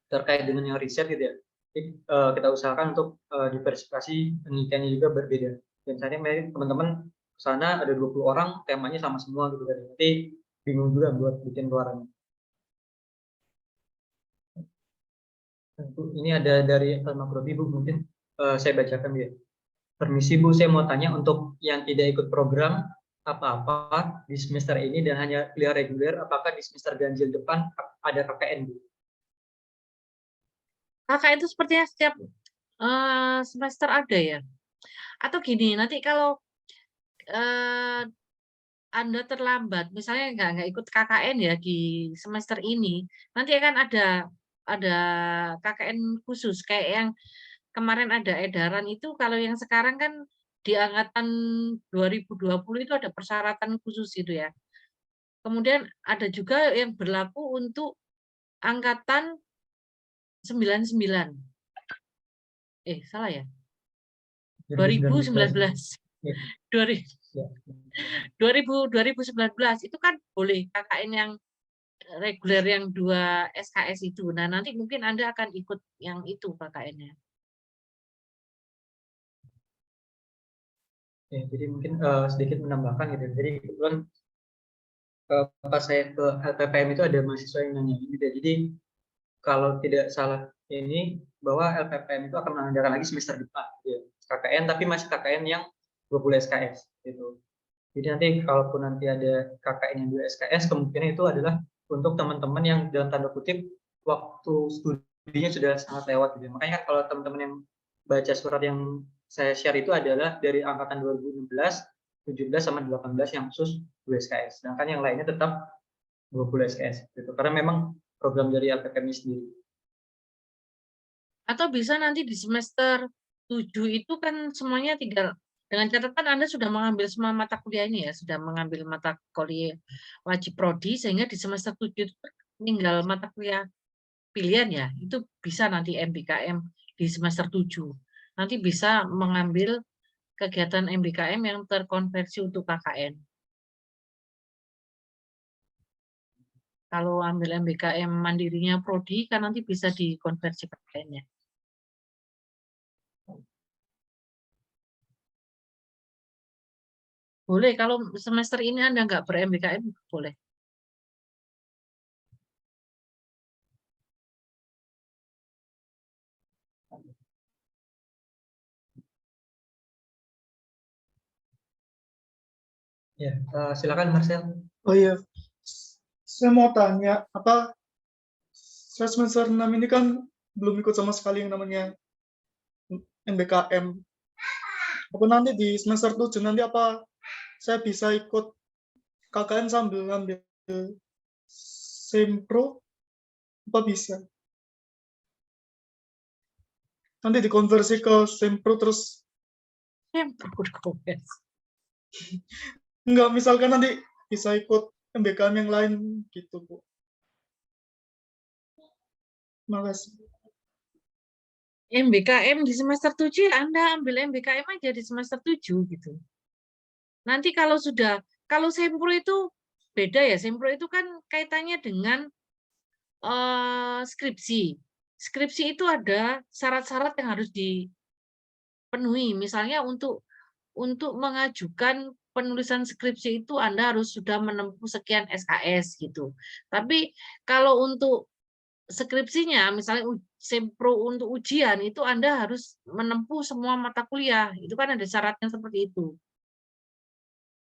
terkait dengan yang riset gitu ya. Jadi, kita usahakan untuk diversifikasi penelitiannya juga berbeda. Dan misalnya teman-teman ke sana ada 20 orang, temanya sama semua gitu kan. Nanti bingung juga buat bikin keluarannya. Ini ada dari Makrobi Bu, mungkin saya bacakan ya. Permisi Bu, saya mau tanya untuk yang tidak ikut program apa-apa di semester ini dan hanya kuliah reguler, apakah di semester ganjil depan ada KKN Bu? KKN itu sepertinya setiap semester ada ya. Atau gini, nanti kalau Anda terlambat, misalnya nggak ikut KKN ya di semester ini, nanti akan ada KKN khusus kayak yang kemarin ada edaran itu. Kalau yang sekarang kan di angkatan 2020 itu ada persyaratan khusus itu ya. Kemudian ada juga yang berlaku untuk angkatan 99. Salah ya? 2019. 2019 itu kan boleh KKN yang reguler yang 2 SKS itu. Nah, nanti mungkin Anda akan ikut yang itu KKN-nya. Ya, jadi mungkin sedikit menambahkan gitu. Jadi kebetulan pas saya ke LPPM itu ada mahasiswa yang nanya gitu. Jadi kalau tidak salah ini bahwa LPPM itu akan mengadakan lagi semester depan gitu. KKN tapi masih KKN yang 20 SKS gitu. Jadi nanti kalaupun nanti ada KKN yang 2 SKS, kemungkinan itu adalah untuk teman-teman yang dalam tanda kutip waktu studinya sudah sangat lewat gitu. Makanya kan kalau teman-teman yang baca surat yang saya share itu adalah dari angkatan 2016, 17 sama 18 yang khusus 2 SKS. Sedangkan yang lainnya tetap 20 SKS gitu. Karena memang program dari LPPM sendiri. Atau bisa nanti di semester 7 itu kan semuanya tinggal dengan catatan Anda sudah mengambil semua mata kuliah ini ya, sudah mengambil mata kuliah wajib prodi, sehingga di semester 7 itu tinggal mata kuliah pilihan ya, itu bisa nanti MBKM di semester 7. Nanti bisa mengambil kegiatan MBKM yang terkonversi untuk KKN. Kalau ambil MBKM mandirinya prodi kan nanti bisa dikonversi KKN-nya. Boleh, kalau semester ini Anda nggak ber-MBKM, boleh. Ya, silakan Marcel. Oh iya, saya mau tanya, saya semester 6 ini kan belum ikut sama sekali yang namanya MBKM. Apa nanti di semester 7 nanti apa saya bisa ikut KKN sambil ngambil Sempro? Apa bisa? Nanti dikonversi ke Sempro terus? Enggak, misalkan nanti bisa ikut MBKM yang lain gitu, Bu. Makasih. MBKM di semester 7 ya Anda ambil MBKM aja di semester 7 gitu. Nanti kalau Sempro itu beda ya. Sempro itu kan kaitannya dengan skripsi. Skripsi itu ada syarat-syarat yang harus dipenuhi. Misalnya untuk mengajukan penulisan skripsi itu Anda harus sudah menempuh sekian SKS gitu. Tapi kalau untuk skripsinya, misalnya sempro untuk ujian, itu Anda harus menempuh semua mata kuliah. Itu kan ada syaratnya seperti itu.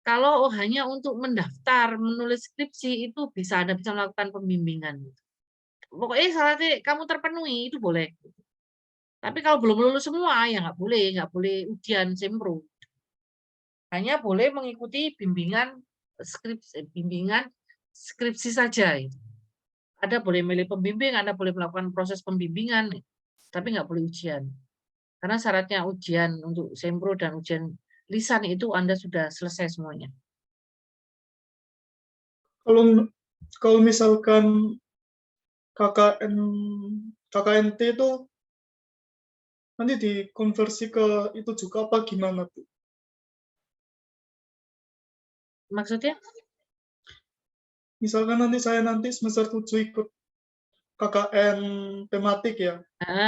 Kalau hanya untuk mendaftar, menulis skripsi, itu Anda bisa melakukan pembimbingan. Pokoknya syaratnya kamu terpenuhi, itu boleh. Tapi kalau belum lulus semua, ya nggak boleh ujian sempro. Hanya boleh mengikuti bimbingan skripsi saja. Ada boleh milih pembimbing, Anda boleh melakukan proses pembimbingan, tapi nggak boleh ujian. Karena syaratnya ujian untuk sempro dan ujian lisan itu Anda sudah selesai semuanya. Kalau misalkan KKNT itu nanti dikonversi ke itu juga apa gimana tuh? Maksudnya? Misalkan saya nanti semester 7 ikut KKN tematik ya.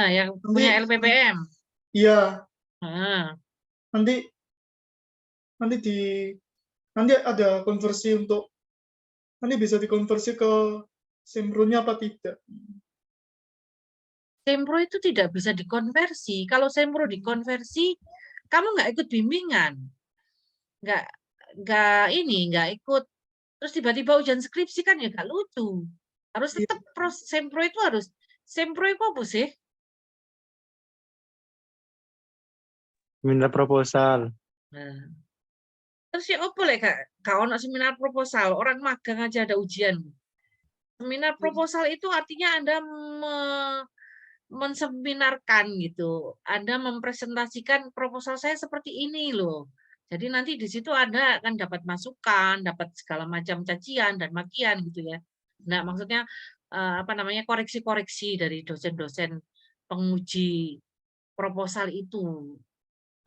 Yang punya LPPM. Iya. Nanti ada konversi untuk nanti bisa dikonversi ke sempro-nya apa tidak? Sempro itu tidak bisa dikonversi. Kalau sempro dikonversi, kamu nggak ikut bimbingan, nggak ikut. Terus tiba-tiba ujian skripsi kan ya nggak lucu. Harus tetap proses sempro itu harus. Sempro itu apa sih? Seminar proposal. Nah. Terus ya apa lah kak ono seminar proposal, orang magang aja ada ujian. Seminar proposal itu artinya Anda menseminarkan gitu. Anda mempresentasikan proposal saya seperti ini loh. Jadi nanti di situ Anda akan dapat masukan, dapat segala macam cacian dan makian gitu ya. Nah, maksudnya koreksi-koreksi dari dosen-dosen penguji proposal itu.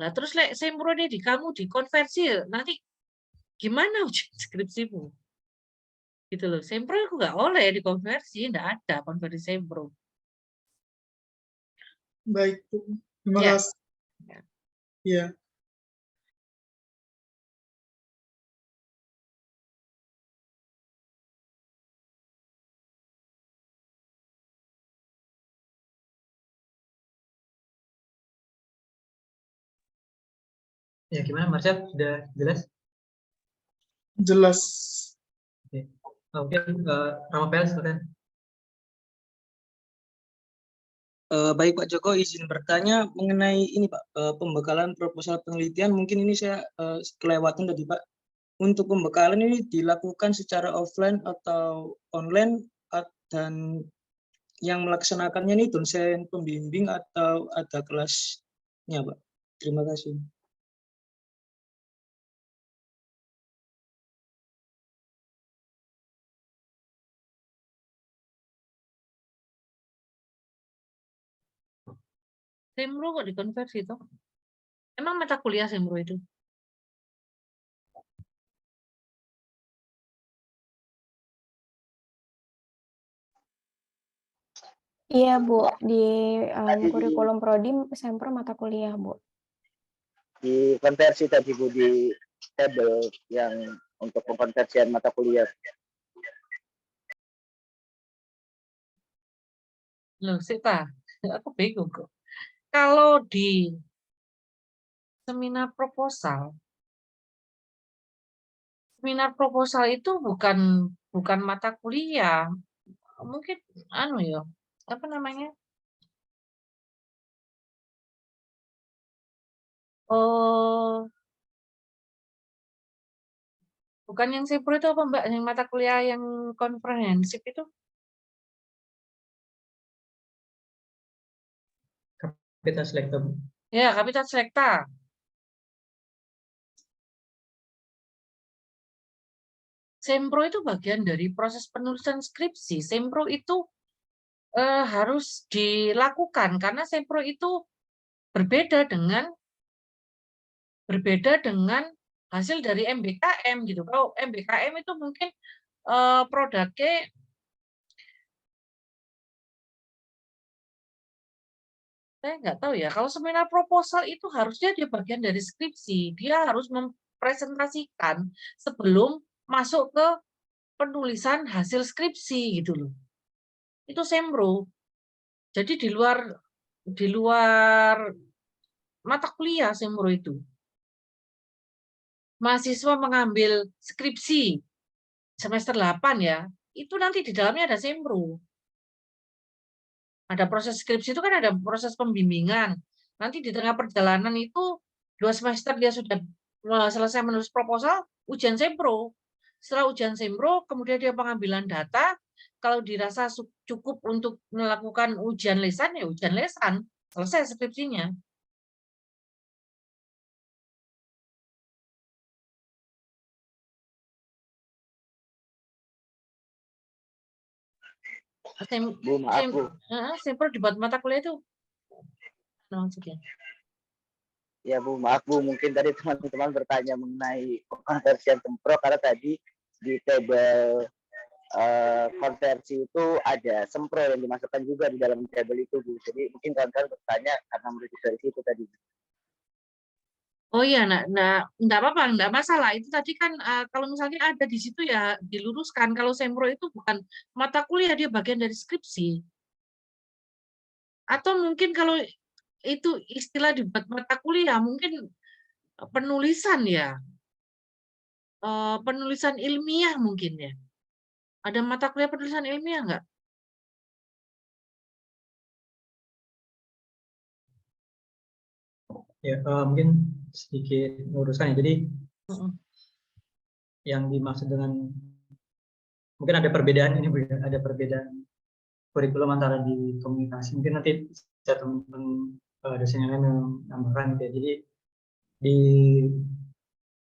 Nah, terus sempro nih kamu dikonversi, nanti gimana ujian skripsimu? Gitu loh. Sempro itu nggak boleh dikonversi, nggak ada konversi sempro. Baik, terima kasih. Ya. Ya, gimana Marcel? Sudah jelas? Jelas. Oke, Rafael silakan. Baik Pak Joko, izin bertanya mengenai ini Pak, pembekalan proposal penelitian. Mungkin ini saya kelewatan tadi Pak. Untuk pembekalan ini dilakukan secara offline atau online, dan yang melaksanakannya ini dosen pembimbing atau ada kelasnya Pak? Terima kasih. Sempro kok dikonversi toh? Emang mata kuliah sempro itu? Iya Bu, di kurikulum prodi sempro mata kuliah Bu. Dikonversi tadi Bu di tabel yang untuk pengkonversian mata kuliah. Loh, Sita, aku bingung kok. Kalau di seminar proposal itu bukan mata kuliah, mungkin apa namanya? Oh, bukan yang sempro itu apa Mbak? Yang mata kuliah yang komprehensif itu? Kapita Selekta. Ya, Kapita Selekta. Sempro itu bagian dari proses penulisan skripsi. Sempro itu harus dilakukan karena sempro itu berbeda dengan hasil dari MBKM gitu. Kalau MBKM itu mungkin produknya saya nggak tahu ya. Kalau seminar proposal itu harusnya dia bagian dari skripsi. Dia harus presentasikan sebelum masuk ke penulisan hasil skripsi gitu loh. Itu sempro. Jadi di luar mata kuliah sempro itu. Mahasiswa mengambil skripsi semester 8 ya, itu nanti di dalamnya ada sempro. Ada proses skripsi itu kan ada proses pembimbingan. Nanti di tengah perjalanan itu 2 semester dia sudah selesai menulis proposal, ujian sempro. Setelah ujian sempro, kemudian dia pengambilan data. Kalau dirasa cukup untuk melakukan ujian lesan, ya ujian lesan. Selesai skripsinya. Bu, maaf Bu. Sempro dibuat mata kuliah itu maksudnya. Ya Bu, maaf Bu, mungkin tadi teman-teman bertanya mengenai konversian sempro karena tadi di tabel konversi itu ada sempro yang dimasukkan juga di dalam tabel itu Bu. Jadi mungkin kawan-kawan bertanya karena merujuk dari situ tadi. Oh iya, enggak apa-apa, enggak masalah. Itu tadi kan kalau misalnya ada di situ ya diluruskan. Kalau sempro itu bukan mata kuliah, dia bagian dari skripsi. Atau mungkin kalau itu istilah dibuat mata kuliah, mungkin penulisan ya. Penulisan ilmiah mungkin ya. Ada mata kuliah penulisan ilmiah enggak? Ya, mungkin sedikit meluruskan ya. Jadi yang dimaksud dengan mungkin ada perbedaan ini, Bu, ada perbedaan kurikulum antara di komunikasi. Mungkin nanti bisa teman-teman dosen yang lain menambahkan gitu ya. Jadi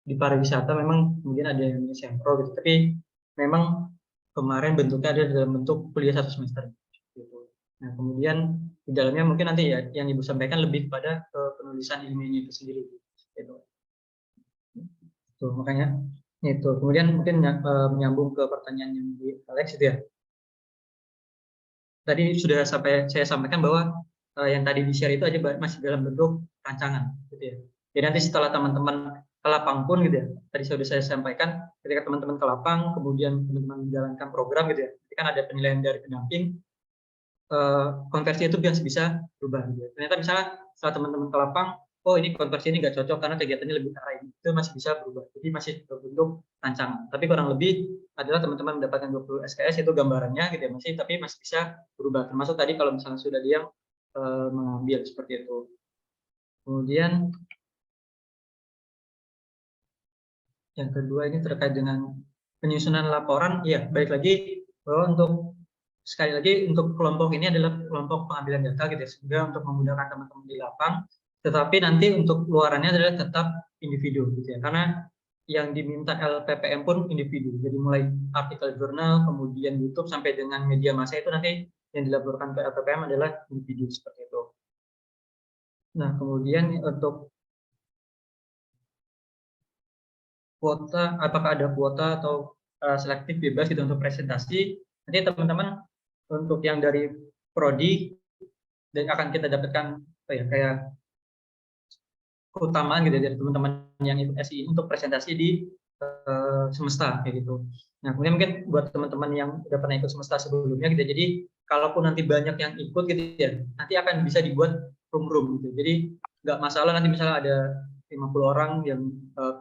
di pariwisata memang mungkin ada yang sempro gitu, tapi memang kemarin bentuknya ada dalam bentuk kuliah 1 semester gitu. Nah, kemudian di dalamnya mungkin nanti ya yang Ibu sampaikan lebih pada penulisan ilmiahnya itu sendiri gitu. Tuh, makanya itu. Kemudian mungkin menyambung ke pertanyaan yang di Alex itu ya. Tadi sudah saya sampaikan bahwa yang tadi di-share itu aja masih dalam bentuk rancangan gitu ya. Jadi nanti setelah teman-teman ke lapang pun gitu ya. Tadi sudah saya sampaikan ketika teman-teman ke lapang kemudian teman-teman menjalankan program gitu ya. Nanti kan ada penilaian dari pendamping, konversi itu bisa berubah gitu ya. Ternyata misalnya setelah teman-teman ke lapang, oh ini konversi ini nggak cocok karena kegiatannya lebih ke arah ini, itu masih bisa berubah. Jadi masih berbentuk rancangan. Tapi kurang lebih adalah teman-teman mendapatkan 20 SKS itu gambarannya gitu ya, tapi masih bisa berubah. Termasuk tadi kalau misalnya sudah dia mengambil seperti itu. Kemudian yang kedua ini terkait dengan penyusunan laporan, ya baik lagi bahwa untuk sekali lagi untuk kelompok ini adalah kelompok pengambilan data gitu ya, sehingga untuk memudahkan teman-teman di lapang, tetapi nanti untuk luarannya adalah tetap individu gitu ya, karena yang diminta LPPM pun individu, jadi mulai artikel jurnal, kemudian YouTube sampai dengan media massa itu nanti yang dilaporkan ke LPPM adalah individu seperti itu. Nah, kemudian untuk kuota, apakah ada kuota atau selektif bebas gitu untuk presentasi, nanti teman-teman untuk yang dari prodi dan akan kita dapatkan kayak keutamaan gitu dari teman-teman yang ikut SI untuk presentasi di semesta kayak gitu. Nah, kemudian mungkin buat teman-teman yang udah pernah ikut semesta sebelumnya gitu, jadi kalaupun nanti banyak yang ikut gitu ya, nanti akan bisa dibuat room gitu. Jadi nggak masalah nanti misalnya ada 50 orang yang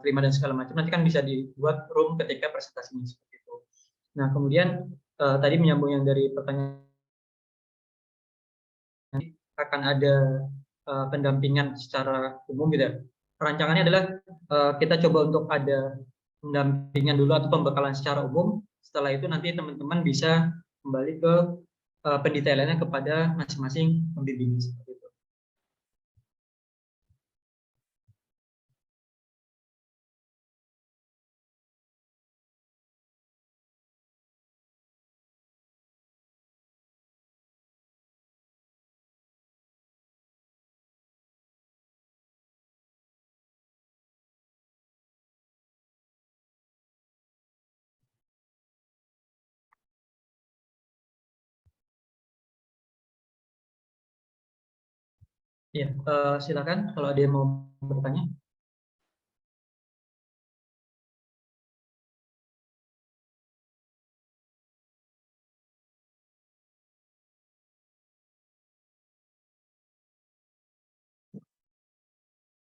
terima dan segala macam, nanti kan bisa dibuat room ketika presentasinya seperti itu. Nah, kemudian tadi menyambung yang dari pertanyaan, akan ada pendampingan secara umum gitu ya. Perancangannya adalah kita coba untuk ada pendampingan dulu atau pembekalan secara umum. Setelah itu nanti teman-teman bisa kembali ke pendetailannya kepada masing-masing pembimbing seperti itu. Ya, silakan kalau ada yang mau bertanya.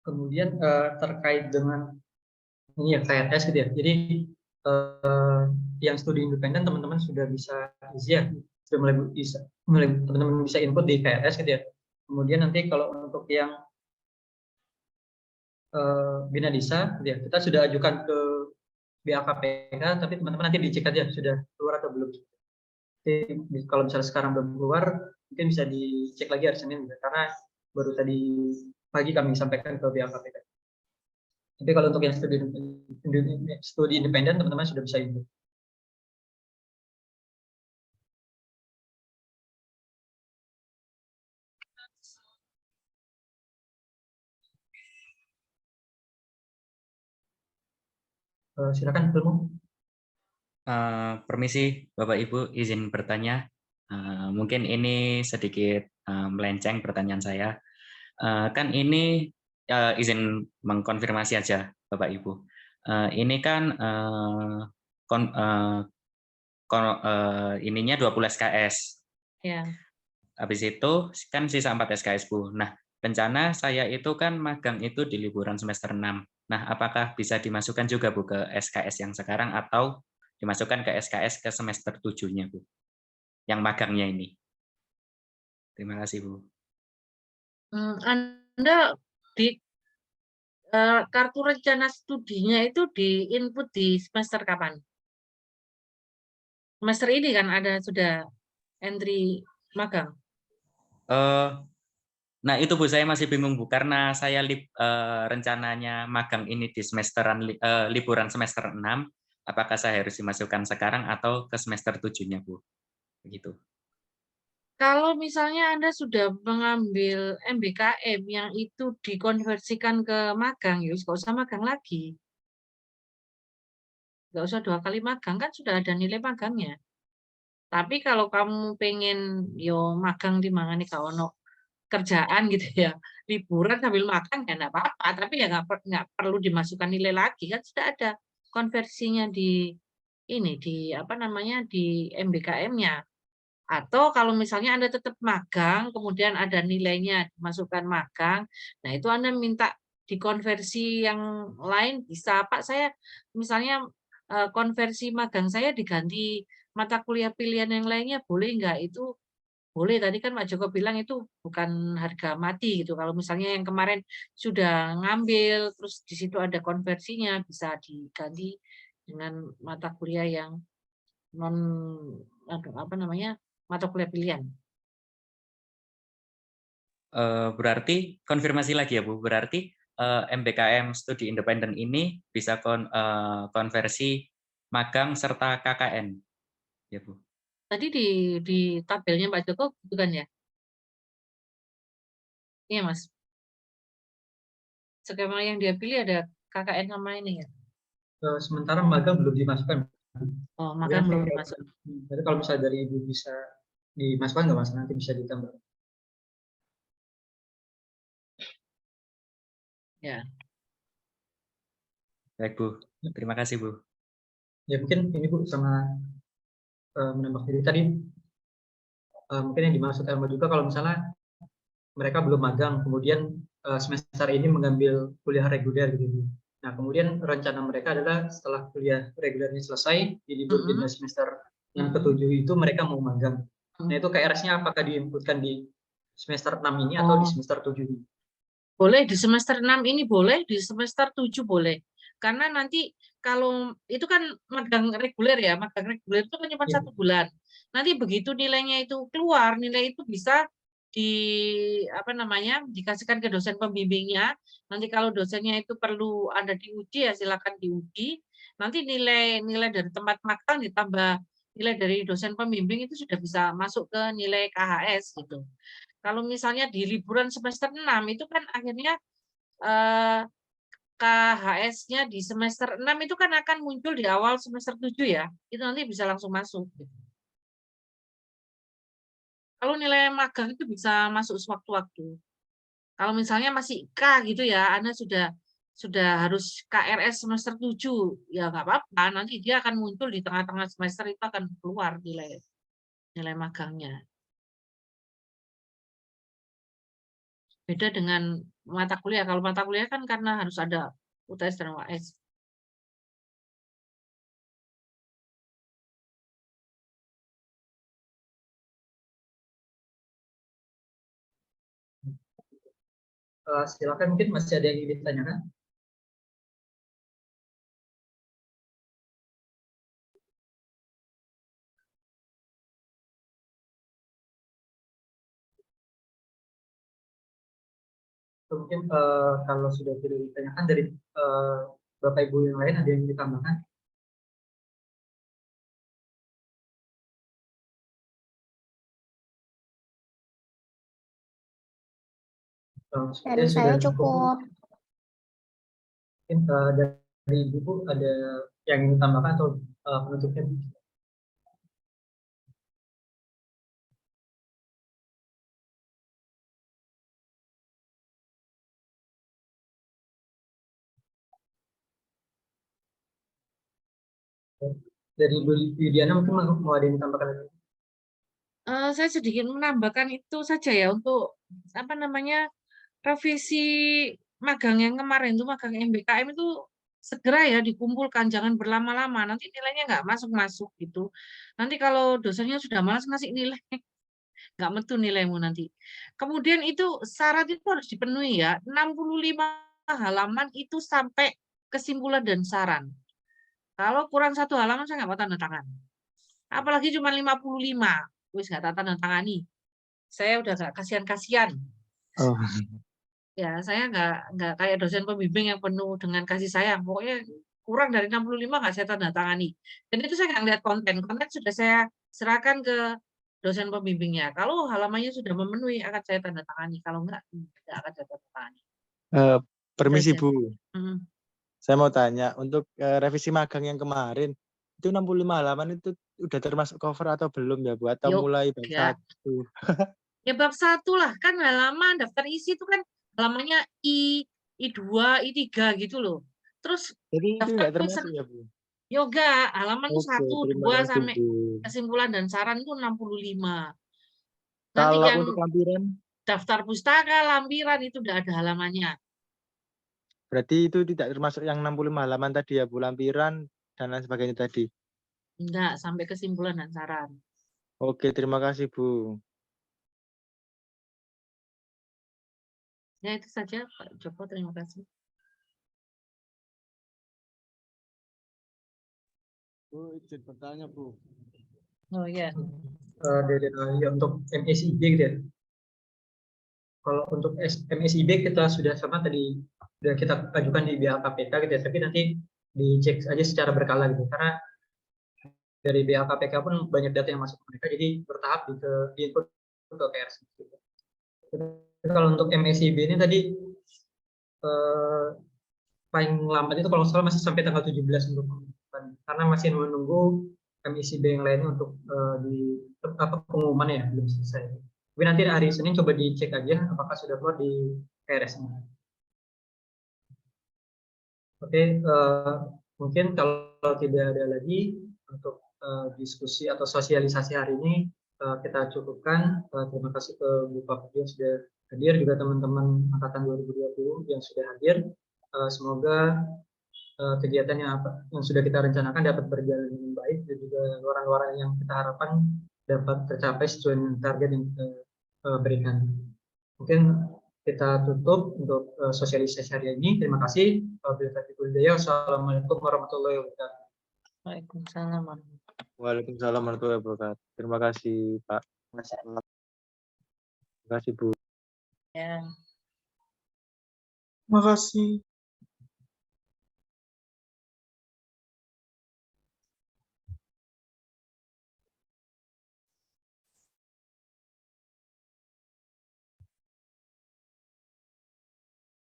Kemudian terkait dengan ini ya KRS gitu ya. Jadi yang studi independen teman-teman sudah bisa isi ya, sudah mulai teman-teman bisa input di KRS gitu ya. Kemudian nanti kalau untuk yang Bina Desa gitu ya, kita sudah ajukan ke BAKPK, tapi teman-teman nanti dicek aja sudah keluar atau belum. Jadi, kalau misalnya sekarang belum keluar, mungkin bisa dicek lagi hari Senin, karena baru tadi pagi kami sampaikan ke BAKPK. Tapi kalau untuk yang studi independen, teman-teman sudah bisa input. Silakan, Ilmu. Permisi, Bapak Ibu, izin bertanya. Mungkin ini sedikit melenceng pertanyaan saya. Kan ini izin mengkonfirmasi aja, Bapak Ibu. Ini kan ininya 20 SKS. Ya. Habis itu kan sisa 4 SKS, Bu. Nah, rencana saya itu kan magang itu di liburan semester 6. Nah, apakah bisa dimasukkan juga, Bu, ke SKS yang sekarang atau dimasukkan ke SKS ke semester 7-nya, Bu? Yang magangnya ini. Terima kasih, Bu. Anda di kartu rencana studinya itu di input di semester kapan? Semester ini kan ada sudah entry magang. Nah, itu Bu, saya masih bingung, Bu, karena saya rencananya magang ini di liburan semester 6, apakah saya harus dimasukkan sekarang atau ke semester 7-nya, Bu? Begitu. Kalau misalnya Anda sudah mengambil MBKM yang itu dikonversikan ke magang, ya nggak usah magang lagi. Nggak usah 2 kali magang, kan sudah ada nilai magangnya. Tapi kalau kamu pengen yo magang di mana nih kalau kerjaan gitu ya, liburan sambil makan ya enggak apa-apa, tapi ya nggak perlu dimasukkan nilai lagi, kan sudah ada konversinya di ini, di apa namanya, di MBKM-nya. Atau kalau misalnya Anda tetap magang, kemudian ada nilainya dimasukkan magang, nah itu Anda minta dikonversi yang lain bisa, Pak saya misalnya konversi magang saya diganti mata kuliah pilihan yang lainnya boleh nggak? Itu boleh, tadi kan Pak Joko bilang itu bukan harga mati gitu. Kalau misalnya yang kemarin sudah ngambil, terus di situ ada konversinya, bisa diganti dengan mata kuliah yang non apa namanya, mata kuliah pilihan. Berarti konfirmasi lagi ya, Bu. Berarti MBKM studi independen ini bisa konversi magang serta KKN, ya, Bu. Tadi di tabelnya Pak Joko bukan ya? Iya, Mas. Skema yang dia pilih ada KKN sama ini ya? Sementara magang belum dimasukkan. Oh, magang belum masuk. Jadi kalau misalnya dari Ibu bisa dimasukkan nggak Mas? Nanti bisa ditambah. Ya. Baik, Bu. Terima kasih, Bu. Ya mungkin ini Bu sama menambah diri tadi mungkin yang dimaksud Elma juga kalau misalnya mereka belum magang kemudian semester ini mengambil kuliah reguler gitu. Nah kemudian rencana mereka adalah setelah kuliah regulernya selesai di libur jeda semester yang ke-7 itu mereka mau magang. Nah itu KRS-nya apakah diinputkan di semester 6 ini atau di semester 7 ini? Boleh di semester 6 ini boleh, di semester 7 boleh. Karena nanti kalau itu kan magang reguler ya, magang reguler itu kan cuma 1 bulan. Nanti begitu nilainya itu keluar, nilai itu bisa apa namanya, dikasihkan ke dosen pembimbingnya. Nanti kalau dosennya itu perlu ada diuji ya silakan diuji. Nanti nilai dari tempat magang ditambah nilai dari dosen pembimbing itu sudah bisa masuk ke nilai KHS gitu. Kalau misalnya di liburan semester 6 itu kan akhirnya KHS-nya di semester 6 itu kan akan muncul di awal semester 7 ya. Itu nanti bisa langsung masuk. Kalau nilai magang itu bisa masuk sewaktu-waktu. Kalau misalnya masih K gitu ya, Anda sudah harus KRS semester 7, ya nggak apa-apa. Nanti dia akan muncul di tengah-tengah semester itu akan keluar nilai magangnya. Beda dengan mata kuliah. Kalau mata kuliah kan karena harus ada UTS dan UAS. Silakan, mungkin masih ada yang ingin ditanyakan. Mungkin kalau sudah tidak ditanyakan dari Bapak Ibu yang lain, ada yang ditambahkan? Dari saya cukup. Mungkin dari Ibu ada yang ingin ditambahkan atau penutupnya? Dari Bu Yudiana mungkin mau ada yang ditambahkan lagi? Saya sedikit menambahkan itu saja ya untuk apa namanya revisi magang yang kemarin itu magang MBKM itu segera ya dikumpulkan, jangan berlama-lama, nanti nilainya nggak masuk-masuk gitu. Nanti kalau dosennya sudah malas ngasih nilai, nggak metu nilaimu nanti. Kemudian itu syarat itu harus dipenuhi ya, 65 halaman itu sampai kesimpulan dan saran. Kalau kurang 1 halaman saya nggak mau tanda tangan. Apalagi cuma 55, wis nggak tanda tangani. Saya udah nggak kasihan-kasihan. Oh. Ya, saya nggak kayak dosen pembimbing yang penuh dengan kasih sayang. Pokoknya kurang dari 65 nggak saya tanda tangani. Dan itu saya nggak lihat konten. Konten sudah saya serahkan ke dosen pembimbingnya. Kalau halamannya sudah memenuhi akan saya tanda tangani. Kalau nggak akan saya tanda tangani. Permisi Saja. Bu, saya mau tanya untuk revisi magang yang kemarin itu 65 halaman itu udah termasuk cover atau belum ya Bu? Atau mulai bab 1? Ya bab 1 lah, kan halaman daftar isi itu kan halamannya I2, I3 gitu loh. Terus jadi itu nggak daftar termasuk ya Bu? Yoga, halaman itu 1, terima 2 kasih, sampai Bu. kesimpulan dan saran itu 65. Nanti Kalau yang untuk lampiran? daftar pustaka, lampiran itu udah ada halamannya. Berarti itu tidak termasuk yang 65 halaman tadi ya Bu, lampiran dan lain sebagainya tadi? Enggak, sampai kesimpulan dan saran. Oke, terima kasih Bu. Ya itu saja Pak Joko, terima kasih. Bu, izin bertanya Bu. Oh iya. Ya, untuk MSIB gitu ya. Kalau untuk MSIB kita sudah sama tadi sudah kita ajukan di BLKPK gitu ya, tapi nanti dicek aja secara berkala gitu, karena dari BLKPK pun banyak data yang masuk ke mereka, jadi bertahap di input ke KRS. Gitu. Kalau untuk MSIB ini tadi paling lambat itu kalau salah masih sampai tanggal 17 untuk karena masih menunggu MSIB yang lainnya untuk pengumuman ya, belum selesai. Tapi nanti hari Senin coba dicek aja apakah sudah keluar di KRS-nya. Oke, mungkin kalau tidak ada lagi untuk diskusi atau sosialisasi hari ini kita cukupkan. Terima kasih ke Bu Papdi yang sudah hadir, juga teman-teman angkatan 2020 yang sudah hadir. Semoga kegiatan yang sudah kita rencanakan dapat berjalan dengan baik, dan juga luaran-luaran yang kita harapkan dapat tercapai sesuai dengan target yang kita berikan. Mungkin kita tutup untuk sosialisasi hari ini. Terima kasih. Wassalamualaikum warahmatullahi wabarakatuh. Waalaikumsalam. Waalaikumsalam warahmatullahi wabarakatuh. Terima kasih Pak. Terima kasih Bu. Ya. Terima kasih.